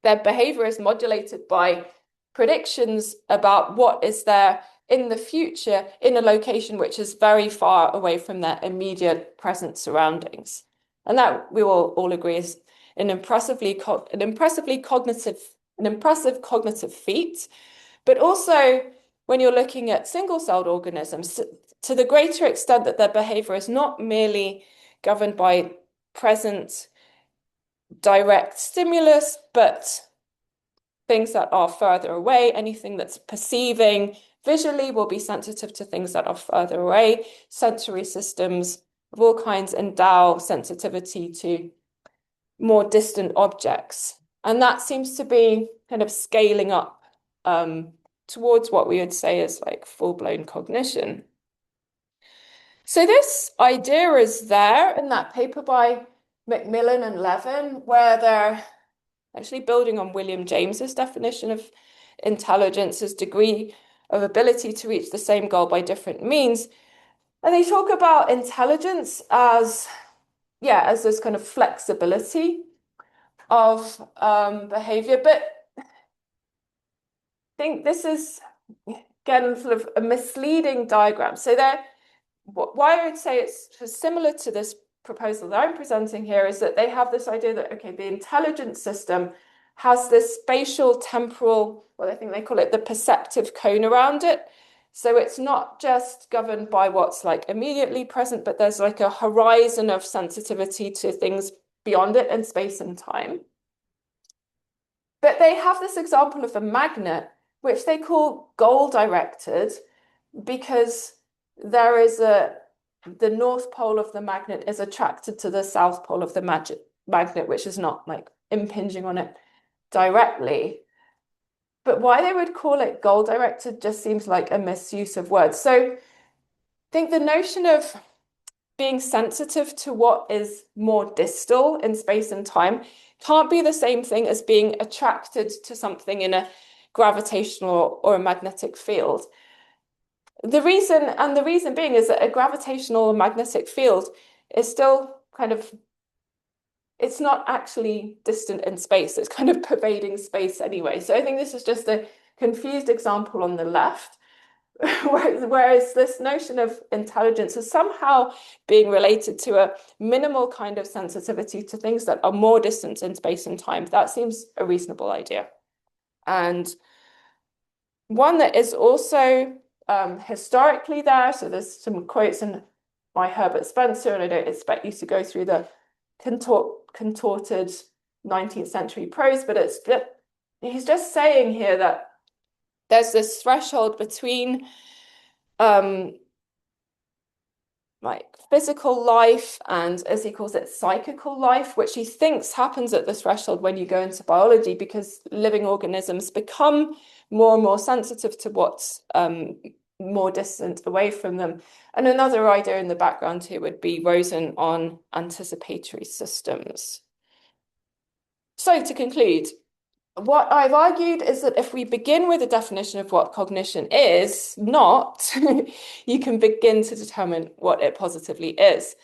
behavior is modulated by predictions about what is there in the future in a location which is very far away from their immediate present surroundings. And that we will all agree is an impressive cognitive feat. But also, when you're looking at single-celled organisms, to the greater extent that their behavior is not merely governed by present direct stimulus, but things that are further away, anything that's perceiving visually will be sensitive to things that are further away. Sensory systems of all kinds endow sensitivity to more distant objects. And that seems to be kind of scaling up towards what we would say is like full-blown cognition. So this idea is there in that paper by Macmillan and Levin, where they're actually building on William James's definition of intelligence as degree of ability to reach the same goal by different means. And they talk about intelligence as, as this kind of flexibility of behavior. But I think this is, again, sort of a misleading diagram. So why I would say it's similar to this proposal that I'm presenting here is that they have this idea that, okay, the intelligence system has this spatial temporal, well, I think they call it the perceptive cone around it. So it's not just governed by what's like immediately present, but there's like a horizon of sensitivity to things beyond it in space and time. But they have this example of a magnet, which they call goal-directed, because there is the north pole of the magnet is attracted to the south pole of the magnet, which is not like impinging on it directly. But why they would call it goal-directed just seems like a misuse of words. So I think the notion of being sensitive to what is more distal in space and time can't be the same thing as being attracted to something in a gravitational or a magnetic field. The reason being is that a gravitational or magnetic field is still kind of, it's not actually distant in space. It's kind of pervading space anyway. So I think this is just a confused example on the left, whereas this notion of intelligence is somehow being related to a minimal kind of sensitivity to things that are more distant in space and time. That seems a reasonable idea. And one that is also historically there, so there's some quotes in by Herbert Spencer, and I don't expect you to go through the contorted 19th century prose, but he's just saying here that there's this threshold between like physical life and, as he calls it, psychical life, which he thinks happens at the threshold when you go into biology, because living organisms become more and more sensitive to what's more distant away from them. And another idea in the background here would be Rosen on anticipatory systems. So to conclude, what I've argued is that if we begin with a definition of what cognition is not, you can begin to determine what it positively is.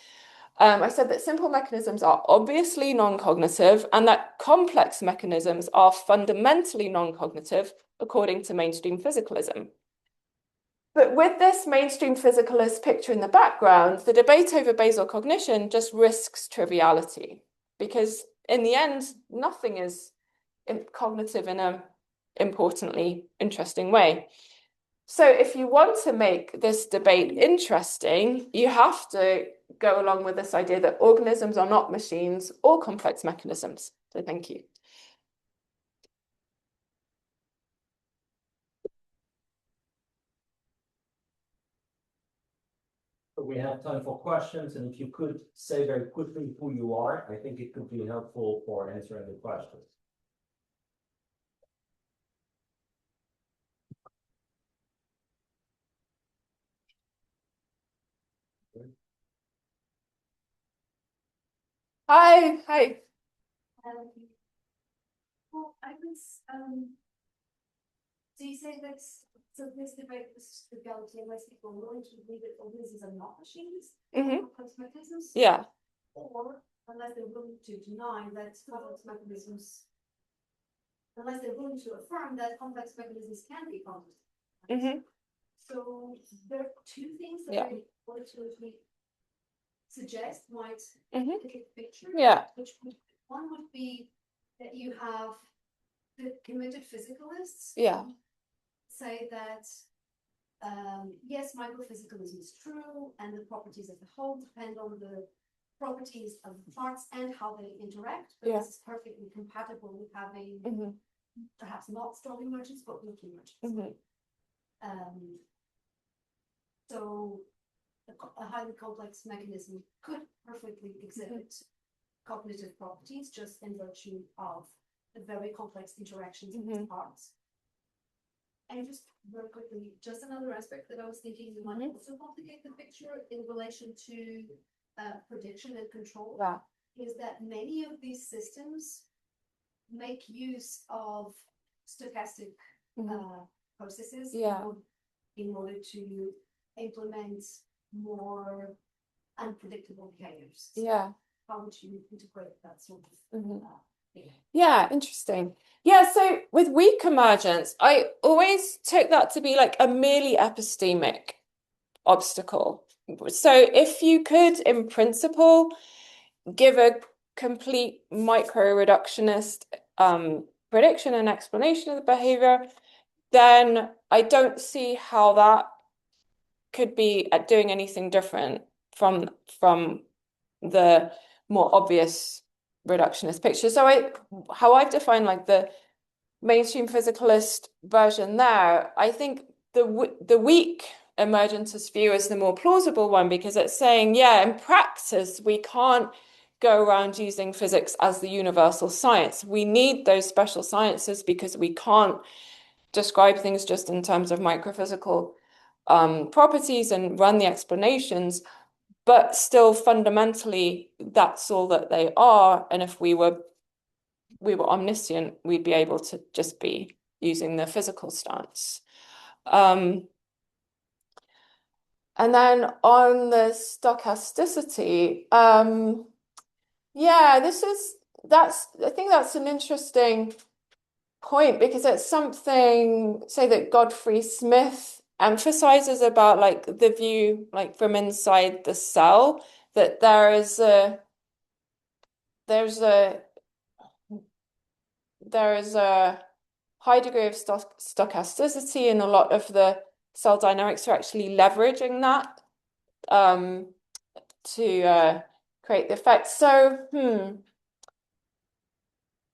I said that simple mechanisms are obviously non-cognitive and that complex mechanisms are fundamentally non-cognitive, according to mainstream physicalism. But with this mainstream physicalist picture in the background, the debate over basal cognition just risks triviality, because in the end, nothing is cognitive in an importantly interesting way. So if you want to make this debate interesting, you have to go along with this idea that organisms are not machines or complex mechanisms. So thank you. We have time for questions, and if you could say very quickly who you are, I think it could be helpful for answering the questions. Hi. Well, I was, so you say that, so this debate is developed unless people are willing to believe that organisms are not machines, complex mechanisms, Yeah. or unless they're willing to deny that complex mechanisms, unless they're willing to affirm that complex mechanisms can be complex. So there are two things that I want to suggest might get the picture. Yeah. One would be that you have the committed physicalists say that yes, microphysicalism is true, and the properties of the whole depend on the properties of the parts and how they interact. But this is perfectly compatible with having perhaps not strong emergence, but weak emergence. So a highly complex mechanism could perfectly exhibit cognitive properties just in virtue of the very complex interactions of these parts. And just very quickly, just another aspect that I was thinking might also complicate the picture in relation to prediction and control is that many of these systems make use of stochastic processes in order to implement more unpredictable behaviors. How would you integrate that sort of Yeah, interesting. Yeah, so with weak emergence, I always took that to be like a merely epistemic obstacle. So if you could, in principle, give a complete micro-reductionist prediction and explanation of the behavior, then I don't see how that could be doing anything different from the more obvious reductionist picture. So how I've defined like the mainstream physicalist version there, I think the weak emergentist view is the more plausible one, because it's saying, yeah, in practice, we can't go around using physics as the universal science. We need those special sciences because we can't describe things just in terms of microphysical properties and run the explanations, but still fundamentally that's all that they are. And if we were omniscient, we'd be able to just be using the physical stance. And then on the stochasticity, yeah, I think that's an interesting point, because it's something, say, that Godfrey Smith emphasizes about like the view like from inside the cell, that there's a high degree of stochasticity, and a lot of the cell dynamics are actually leveraging that to create the effect. So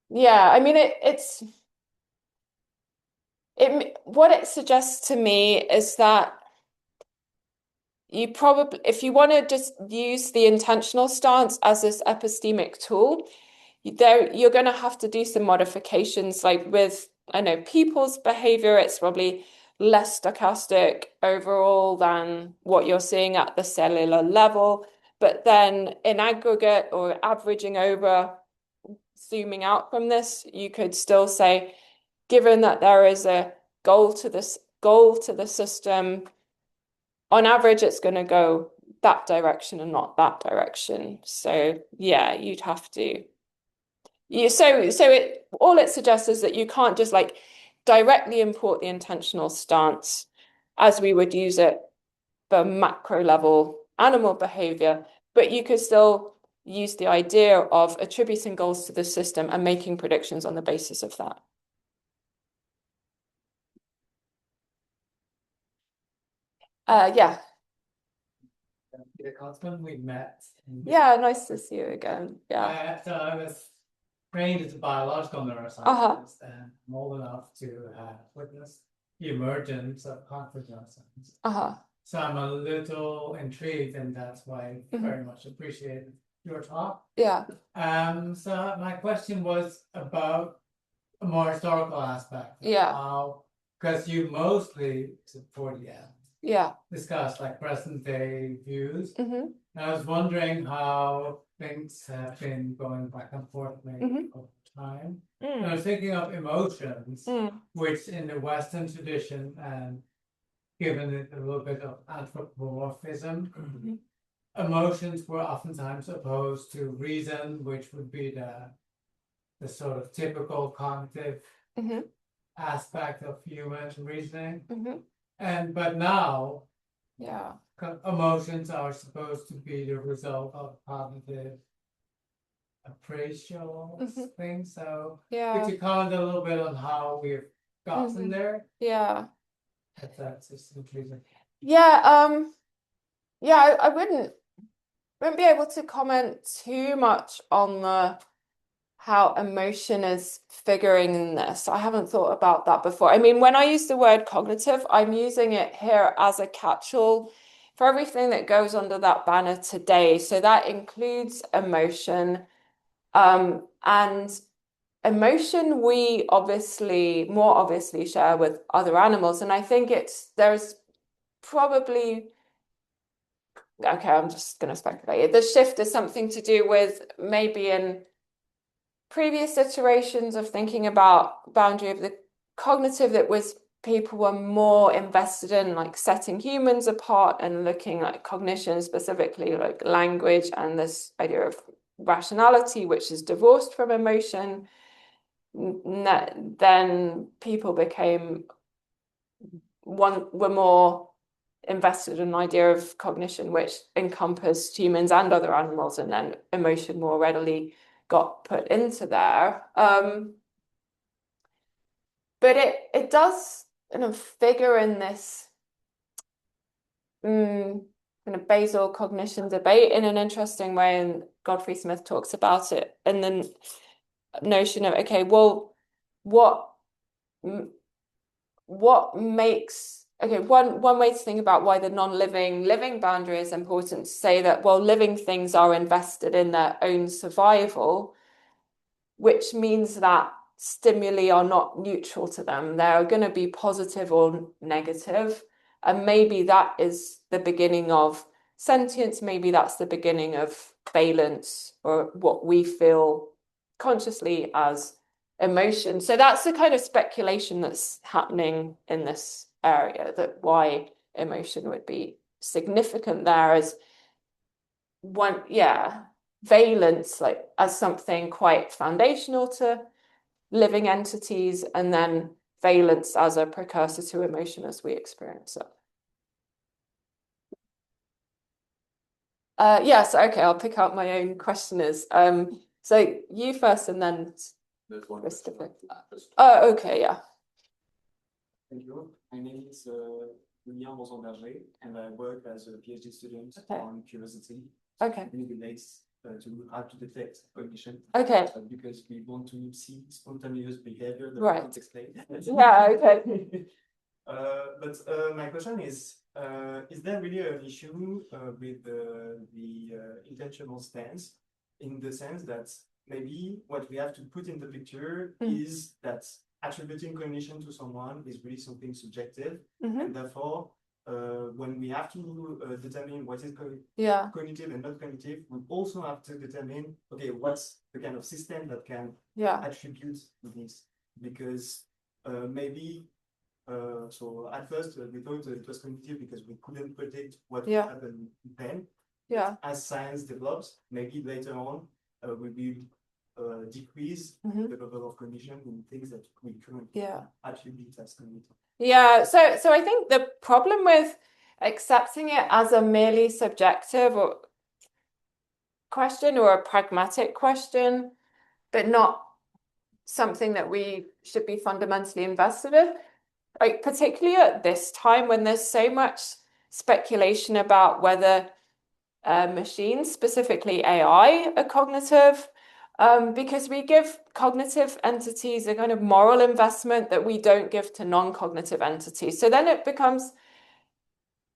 yeah, I mean what it suggests to me is that you probably, if you want to just use the intentional stance as this epistemic tool, you're going to have to do some modifications, like with, I know, people's behavior, it's probably less stochastic overall than what you're seeing at the cellular level. But then in aggregate or averaging over, zooming out from this, you could still say, given that there is a goal to the system, on average, it's going to go that direction and not that direction. So yeah, you'd have to. All it suggests is that you can't just like directly import the intentional stance as we would use it for macro level animal behavior, but you could still use the idea of attributing goals to the system and making predictions on the basis of that. Yeah. Peter Cosman, we met. Yeah, nice to see you again. Yeah. So I was trained as a biological neuroscientist, and I'm old enough to have witnessed the emergence of cognitive neuroscience. So I'm a little intrigued, and that's why I very much appreciate your talk. Yeah. So my question was about a more historical aspect. Yeah. How, because you mostly, for the end, discuss like present day views. And I was wondering how things have been going back and forth maybe over time. And I was thinking of emotions, which in the Western tradition, and given it a little bit of anthropomorphism, emotions were oftentimes opposed to reason, which would be the sort of typical cognitive aspect of human reasoning. But now, emotions are supposed to be the result of cognitive appraisal things. So could you comment a little bit on how we've gotten there? Yeah. If that's just intriguing. Yeah, I wouldn't be able to comment too much on how emotion is figuring in this. I haven't thought about that before. I mean, when I use the word cognitive, I'm using it here as a catch-all for everything that goes under that banner today. So that includes emotion, And emotion we more obviously share with other animals. And I think there's probably, okay, I'm just going to speculate. The shift is something to do with maybe in previous iterations of thinking about boundary of the cognitive, that was people were more invested in like setting humans apart and looking at cognition, specifically like language and this idea of rationality, which is divorced from emotion. Then people were more invested in an idea of cognition which encompassed humans and other animals, and then emotion more readily got put into there. But it does kind of figure in this kind of basal cognition debate in an interesting way, and Godfrey Smith talks about it, and then notion of, okay, well, what makes, okay, one way to think about why the living boundary is important, to say that, well, living things are invested in their own survival, which means that stimuli are not neutral to them. They're going to be positive or negative. And maybe that is the beginning of sentience. Maybe that's the beginning of valence, or what we feel consciously as emotion. So that's the kind of speculation that's happening in this area, that why emotion would be significant there as one, valence, like as something quite foundational to living entities, and then valence as a precursor to emotion as we experience it. Yes, okay, I'll pick out my own questioners. So you first, and then Christopher. Oh, okay, yeah. Thank you. My name is William Rosenberger, and I work as a PhD student on curiosity. Okay. It relates to how to detect cognition. Okay. Because we want to see spontaneous behavior that right. we can't explain. Yeah, okay. But my question is there really an issue with the intentional stance, in the sense that maybe what we have to put in the picture is that attributing cognition to someone is really something subjective, and therefore when we have to determine what is cognitive and not cognitive, we also have to determine, okay, what's the kind of system that can attribute this, because maybe so at first we thought it was cognitive because we couldn't predict what would happen then. As science develops, maybe later on we will decrease the level of cognition in things that we currently attribute as cognitive. Yeah, so I think the problem with accepting it as a merely subjective or question, or a pragmatic question, but not something that we should be fundamentally invested in, like particularly at this time when there's so much speculation about whether machines, specifically AI, are cognitive, because we give cognitive entities a kind of moral investment that we don't give to non-cognitive entities. So then it becomes,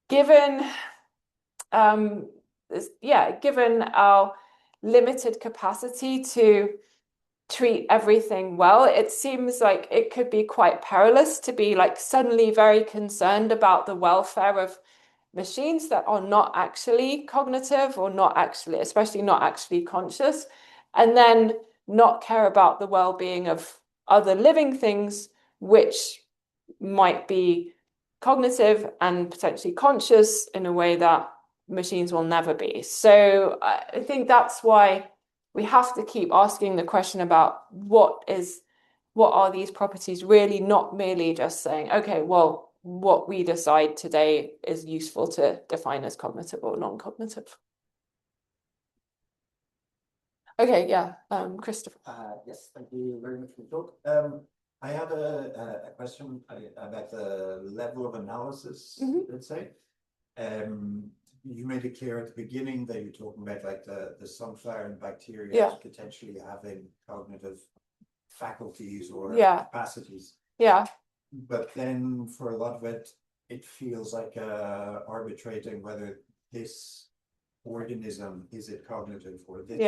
given our limited capacity to treat everything well, it seems like it could be quite perilous to be like suddenly very concerned about the welfare of machines that are not actually cognitive, or not actually, especially not actually conscious, and then not care about the well-being of other living things which might be cognitive and potentially conscious in a way that machines will never be. So I think that's why we have to keep asking the question about what are these properties really, not merely just saying, okay, well, what we decide today is useful to define as cognitive or non-cognitive. Okay, yeah, Christopher. Yes, thank you very much for the talk. I have a question about the level of analysis, let's say. You made it clear at the beginning that you're talking about like the sunflower and bacteria potentially having cognitive faculties or capacities. Yeah. But then for a lot of it, it feels like arbitrating whether this organism, is it cognitive or this?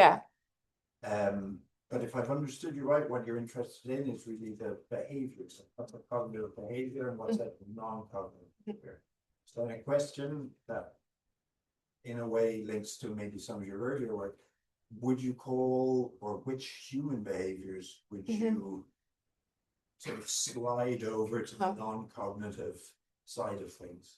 but if I've understood you right, what you're interested in is really the behaviors, what's a cognitive behavior and what's a non-cognitive behavior. So a question that in a way links to maybe some of your earlier work, would you call, or which human behaviors would you sort of slide over to the non-cognitive side of things?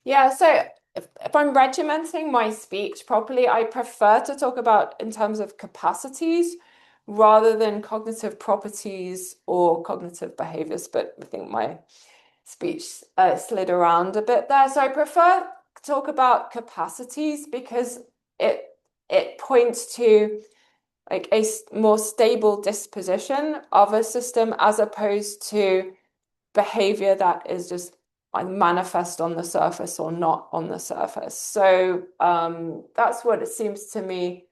Yeah, so if I'm regimenting my speech properly, I prefer to talk about in terms of capacities rather than cognitive properties or cognitive behaviors, but I think my speech slid around a bit there. So I prefer to talk about capacities because it points to like a more stable disposition of a system as opposed to behavior that is just manifest on the surface or not on the surface. So that's what it seems to me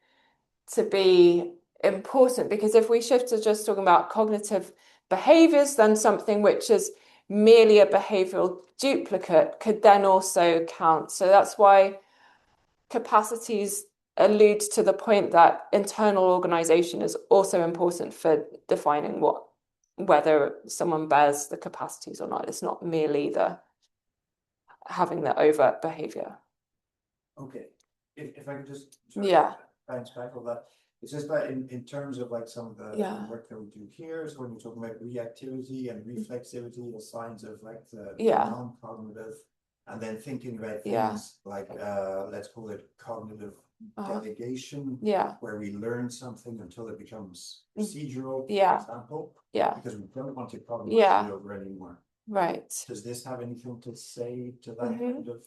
to be important, because if we shift to just talking about cognitive behaviors, then something which is merely a behavioral duplicate could then also count. So that's why capacities allude to the point that internal organization is also important for defining whether someone bears the capacities or not. It's not merely having the overt behavior. Okay, if I could just bounce back on that. It's just that in terms of like some of the work that we do here, so when we're talking about reactivity and reflexivity as signs of like the non-cognitive, and then thinking about things like let's call it cognitive delegation, where we learn something until it becomes procedural, for example, because we don't want to cognitively over anymore. Right. Does this have anything to say to that kind of?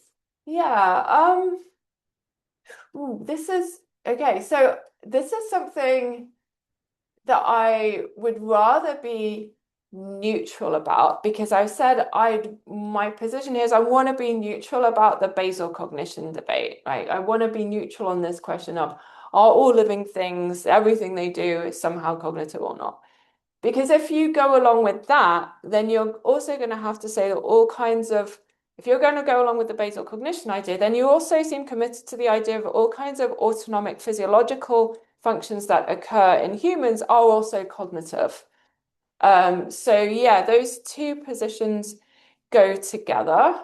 This is okay. So this is something that I would rather be neutral about, because I've said my position here is I want to be neutral about the basal cognition debate. Right? I want to be neutral on this question of, are all living things, everything they do is somehow cognitive or not? Because if you go along with that, then you're also going to have to say that all kinds of, if you're going to go along with the basal cognition idea, then you also seem committed to the idea of all kinds of autonomic physiological functions that occur in humans are also cognitive. So yeah, those two positions go together.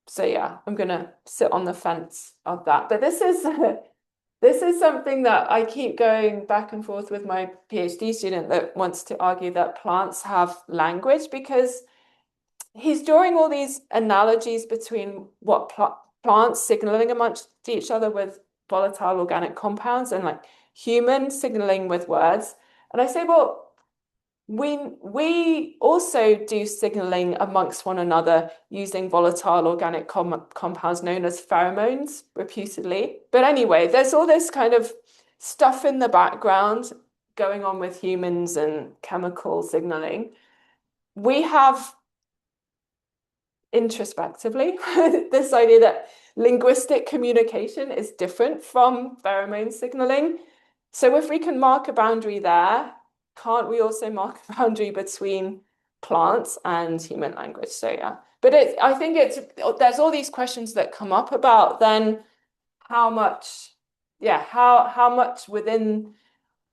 So yeah, I'm going to sit on the fence of that. But this is something that I keep going back and forth with my PhD student that wants to argue that plants have language, because he's drawing all these analogies between what plants signaling amongst each other with volatile organic compounds and like human signaling with words. And I say, well, we also do signaling amongst one another using volatile organic compounds known as pheromones, reputedly. But anyway, there's all this kind of stuff in the background going on with humans and chemical signaling. We have introspectively this idea that linguistic communication is different from pheromone signaling. So if we can mark a boundary there, can't we also mark a boundary between plants and human language? So yeah, but I think there's all these questions that come up about then how much within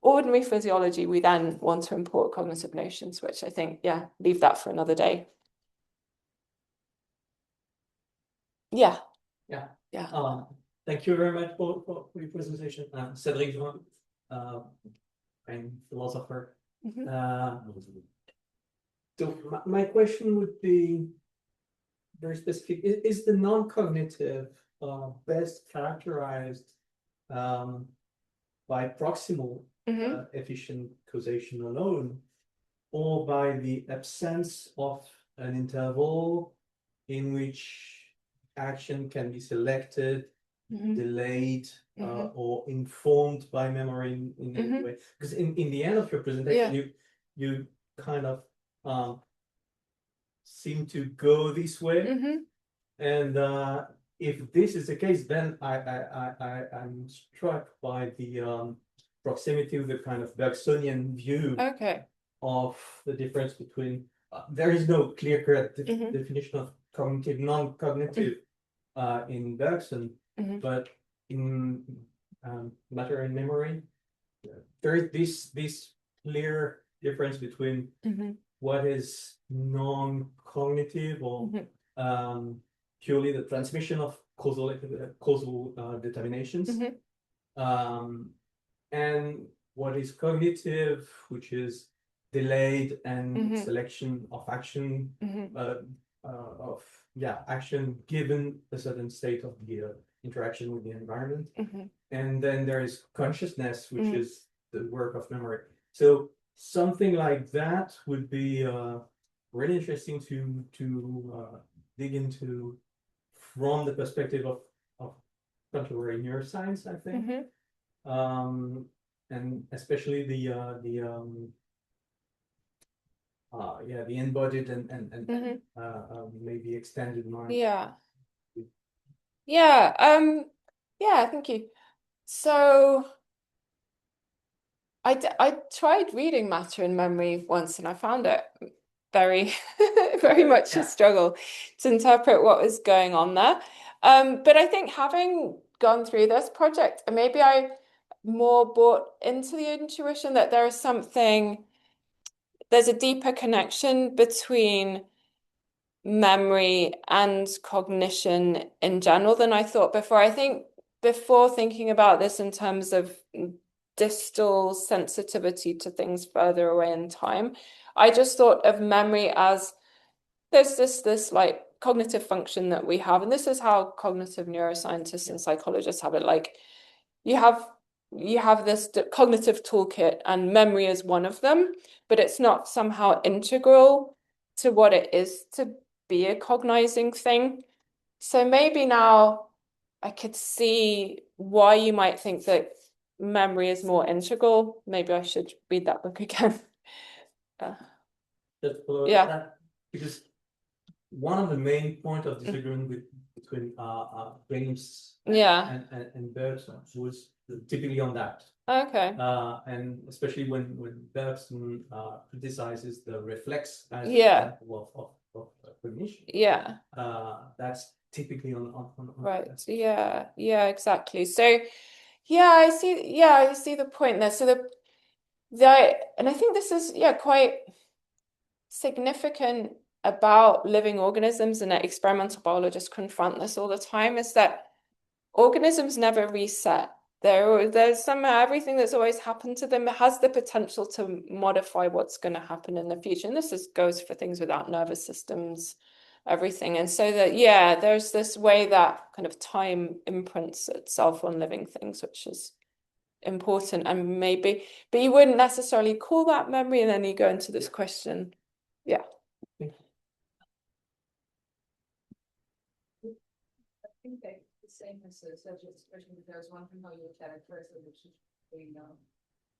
ordinary physiology we then want to import cognitive notions, which I think, leave that for another day. Thank you very much for your presentation. Cédric, I'm a philosopher. So my question would be very specific. Is the non-cognitive best characterized by proximal efficient causation alone, or by the absence of an interval in which action can be selected, delayed, or informed by memory in any way? Because in the end of your presentation, you kind of seem to go this way. And if this is the case, then I'm struck by the proximity of the kind of Bergsonian view of the difference between there is no clear-cut definition of cognitive, non-cognitive in Bergson, but in matter and memory. There is this clear difference between what is non-cognitive or purely the transmission of causal determinations, and what is cognitive, which is delayed and selection of action, action given a certain state of the interaction with the environment. And then there is consciousness, which is the work of memory. So something like that would be really interesting to dig into from the perspective of contemporary neuroscience, I think. And especially the embodied and maybe extended mind. Thank you. So I tried reading Matter and Memory once, and I found it very very much a struggle to interpret what was going on there. But I think having gone through this project, and maybe I more bought into the intuition that there's a deeper connection between memory and cognition in general than I thought before. I think before thinking about this in terms of distal sensitivity to things further away in time, I just thought of memory as there's this like cognitive function that we have, and this is how cognitive neuroscientists and psychologists have it. Like you have this cognitive toolkit, and memory is one of them, but it's not somehow integral to what it is to be a cognizing thing. So maybe now I could see why you might think that memory is more integral. Maybe I should read that book again. Because one of the main points of disagreement between James and Bergson was typically on that. Okay. And especially when Bergson criticizes the reflex as of cognition. That's typically on right. Exactly. So I see the point there. So and I think this is quite significant about living organisms, and that experimental biologists confront this all the time, is that organisms never reset. There's somehow everything that's always happened to them has the potential to modify what's going to happen in the future. And this goes for things without nervous systems, everything. And so that, there's this way that kind of time imprints itself on living things, which is important. And maybe, but you wouldn't necessarily call that memory. And then you go into this question. I think that the same as the subject expression, but there's one thing how you characterize it, which is between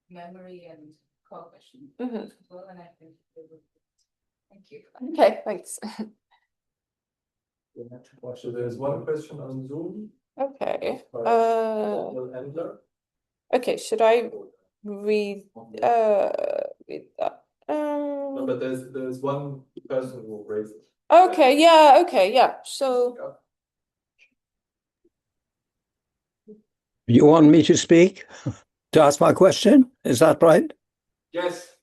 memory and cognition. Well, and I think thank you. Okay, thanks. So there's one question on Zoom. Okay. Okay, should I read that? No, but there's one person who raised it. Okay, so you want me to speak? To ask my question? Is that right? Yes.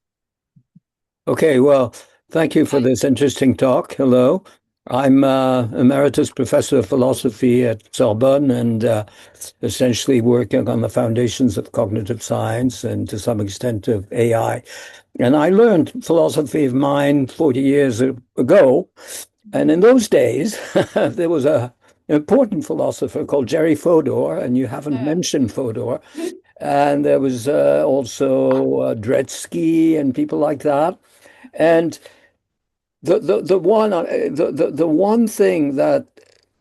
Okay, well, thank you for this interesting talk. Hello. I'm emeritus professor of philosophy at Sorbonne, and essentially working on the foundations of cognitive science and to some extent of AI. And I learned philosophy of mind 40 years ago. And in those days, there was an important philosopher called Jerry Fodor, and you haven't mentioned Fodor. And there was also Dretske and people like that. And the one thing that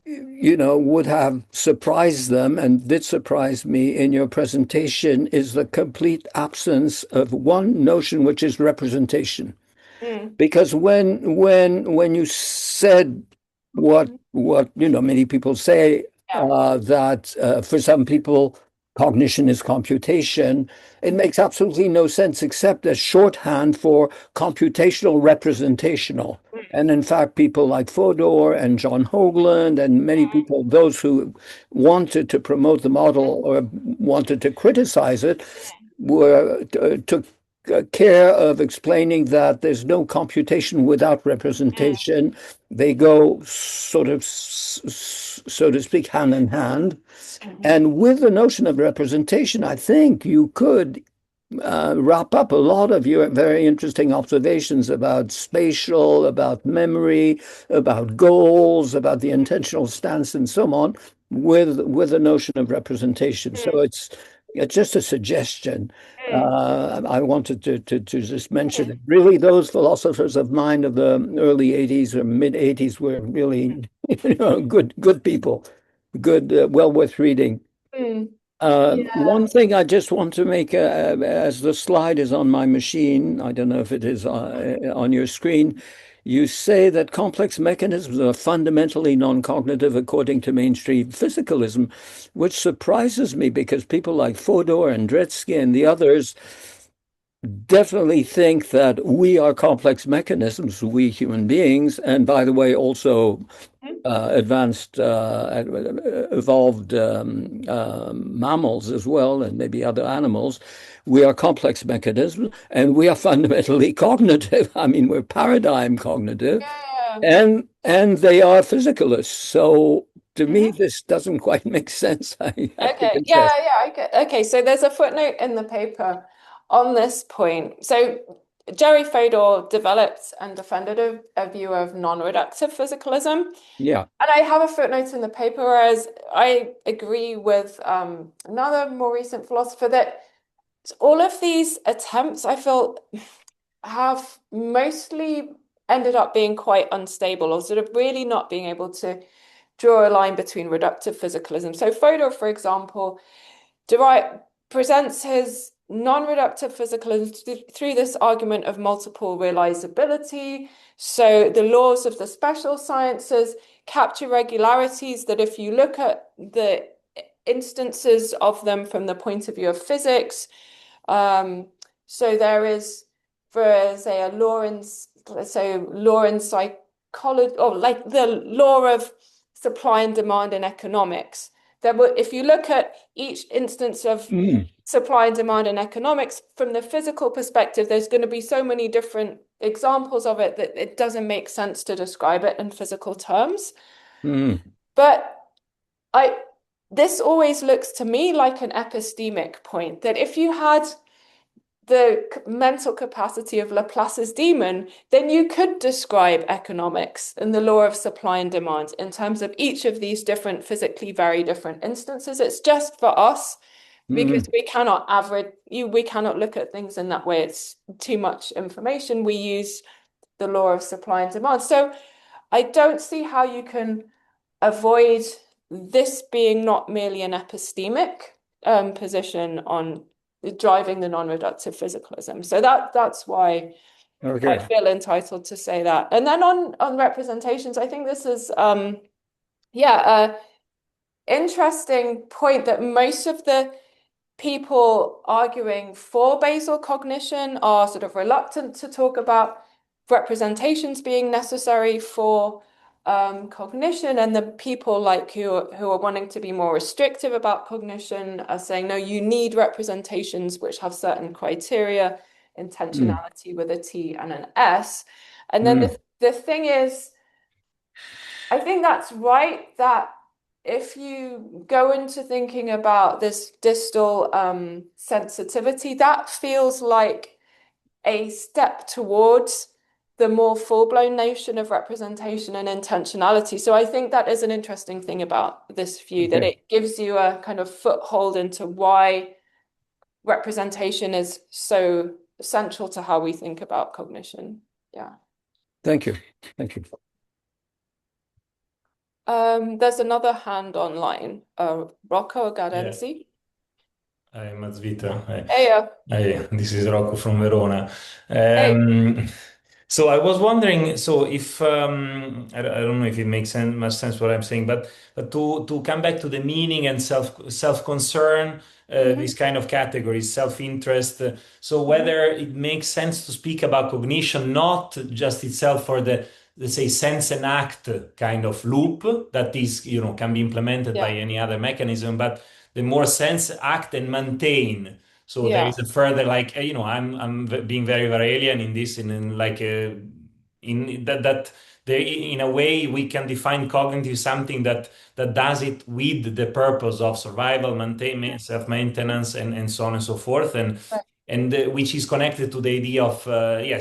would have surprised them and did surprise me in your presentation is the complete absence of one notion, which is representation. Because when you said what many people say, that for some people cognition is computation. It makes absolutely no sense except as shorthand for computational representational. And in fact, people like Fodor and John Hoagland and many people, those who wanted to promote the model or wanted to criticize it, took care of explaining that there's no computation without representation. They go sort of, so to speak, hand in hand. And with the notion of representation, I think you could wrap up a lot of your very interesting observations about spatial, about memory, about goals, about the intentional stance, and so on, with the notion of representation. So it's just a suggestion. I wanted to just mention it. Really, those philosophers of mind of the early 80s or mid 80s were really good people, good, well worth reading. One thing I just want to make, as the slide is on my machine, I don't know if it is on your screen, you say that complex mechanisms are fundamentally non-cognitive according to mainstream physicalism, which surprises me because people like Fodor and Dretske and the others definitely think that we are complex mechanisms, we human beings, and by the way, also advanced, evolved mammals as well, and maybe other animals. We are complex mechanisms, and we are fundamentally cognitive. I mean, we're paradigm cognitive, and they are physicalists. So to me, this doesn't quite make sense. Okay. So there's a footnote in the paper on this point. So Jerry Fodor developed and defended a view of non-reductive physicalism. Yeah. And I have a footnote in the paper, whereas I agree with another more recent philosopher that all of these attempts, I feel, have mostly ended up being quite unstable or sort of really not being able to draw a line between reductive physicalism. So Fodor, for example, presents his non-reductive physicalism through this argument of multiple realizability. So the laws of the special sciences capture regularities that if you look at the instances of them from the point of view of physics, so there is, for say, a law in psychology, or like the law of supply and demand in economics. If you look at each instance of supply and demand in economics from the physical perspective, there's going to be so many different examples of it that it doesn't make sense to describe it in physical terms. But this always looks to me like an epistemic point, that if you had the mental capacity of Laplace's demon, then you could describe economics and the law of supply and demand in terms of each of these different, physically very different instances. It's just for us, because we cannot we cannot look at things in that way. It's too much information. We use the law of supply and demand. So I don't see how you can avoid this being not merely an epistemic position on driving the non-reductive physicalism. So that's why I feel entitled to say that. And then on representations, I think this is an interesting point that most of the people arguing for basal cognition are sort of reluctant to talk about representations being necessary for cognition, and the people like who are wanting to be more restrictive about cognition are saying, no, you need representations which have certain criteria, intentionality with a T and an S. And then the thing is, I think that's right, that if you go into thinking about this distal sensitivity, that feels like a step towards the more full-blown notion of representation and intentionality. So I think that is an interesting thing about this view, that it gives you a kind of foothold into why representation is so central to how we think about cognition. Yeah. Thank you. There's another hand online. Rocco Garenzi. Hi, Mazviita. Hey. Hi, this is Rocco from Verona. So I was wondering, so if I don't know if it makes much sense what I'm saying, but to come back to the meaning and self-concern, these kind of categories, self-interest. So whether it makes sense to speak about cognition, not just itself for the, let's say, sense and act kind of loop that is, can be implemented by any other mechanism, but the more sense, act, and maintain. So there is a further, like, I'm being very alien in this, in like in that there, in a way, we can define cognitive something that does it with the purpose of survival, maintenance, self-maintenance, and so on and so forth, and which is connected to the idea of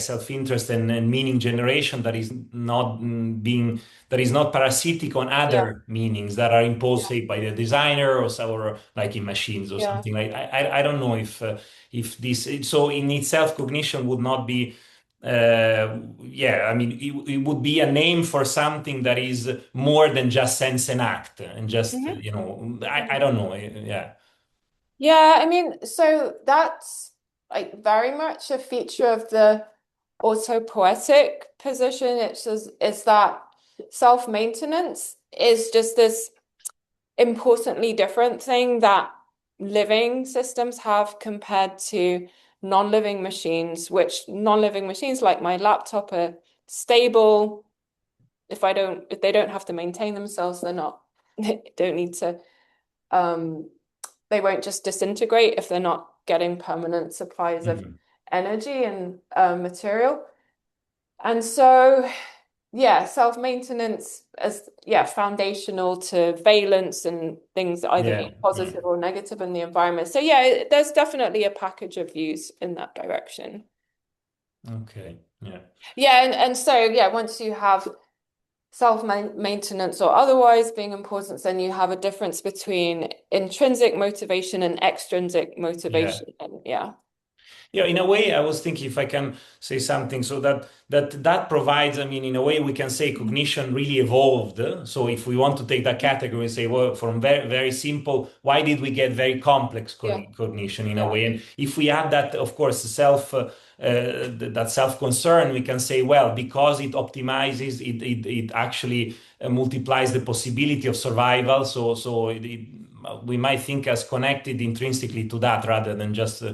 self-interest and meaning generation that is not that is not parasitic on other meanings that are imposed, say, by the designer or like in machines or something like. I don't know if this, so in itself cognition would not be. I mean, it would be a name for something that is more than just sense and act, and just I don't know. Yeah, I mean, so that's like very much a feature of the autopoietic position. It's that self-maintenance is just this importantly different thing that living systems have compared to non-living machines, which non-living machines like my laptop are stable. If they don't have to maintain themselves, they don't need to they won't just disintegrate if they're not getting permanent supplies of energy and material. And so, self-maintenance as foundational to valence and things either being positive or negative in the environment. So there's definitely a package of views in that direction. Okay. Yeah. Yeah, and so once you have self-maintenance or otherwise being important, then you have a difference between intrinsic motivation and extrinsic motivation. In a way, I was thinking if I can say something, so that provides, I mean, in a way, we can say cognition really evolved. So if we want to take that category and say, well, from very, very simple, why did we get very complex cognition in a way? And if we add that, of course, that self-concern, we can say, well, because it optimizes, it actually multiplies the possibility of survival. So we might think as connected intrinsically to that rather than just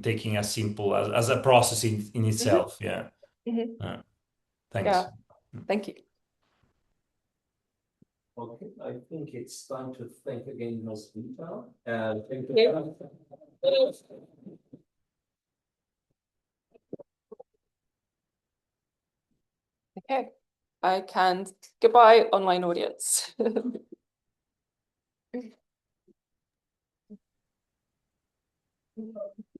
taking as simple as a process in itself. Thanks. Thank you. Okay, I think it's time to thank again Mazviita. Thank you. Okay, I can. Goodbye, online audience.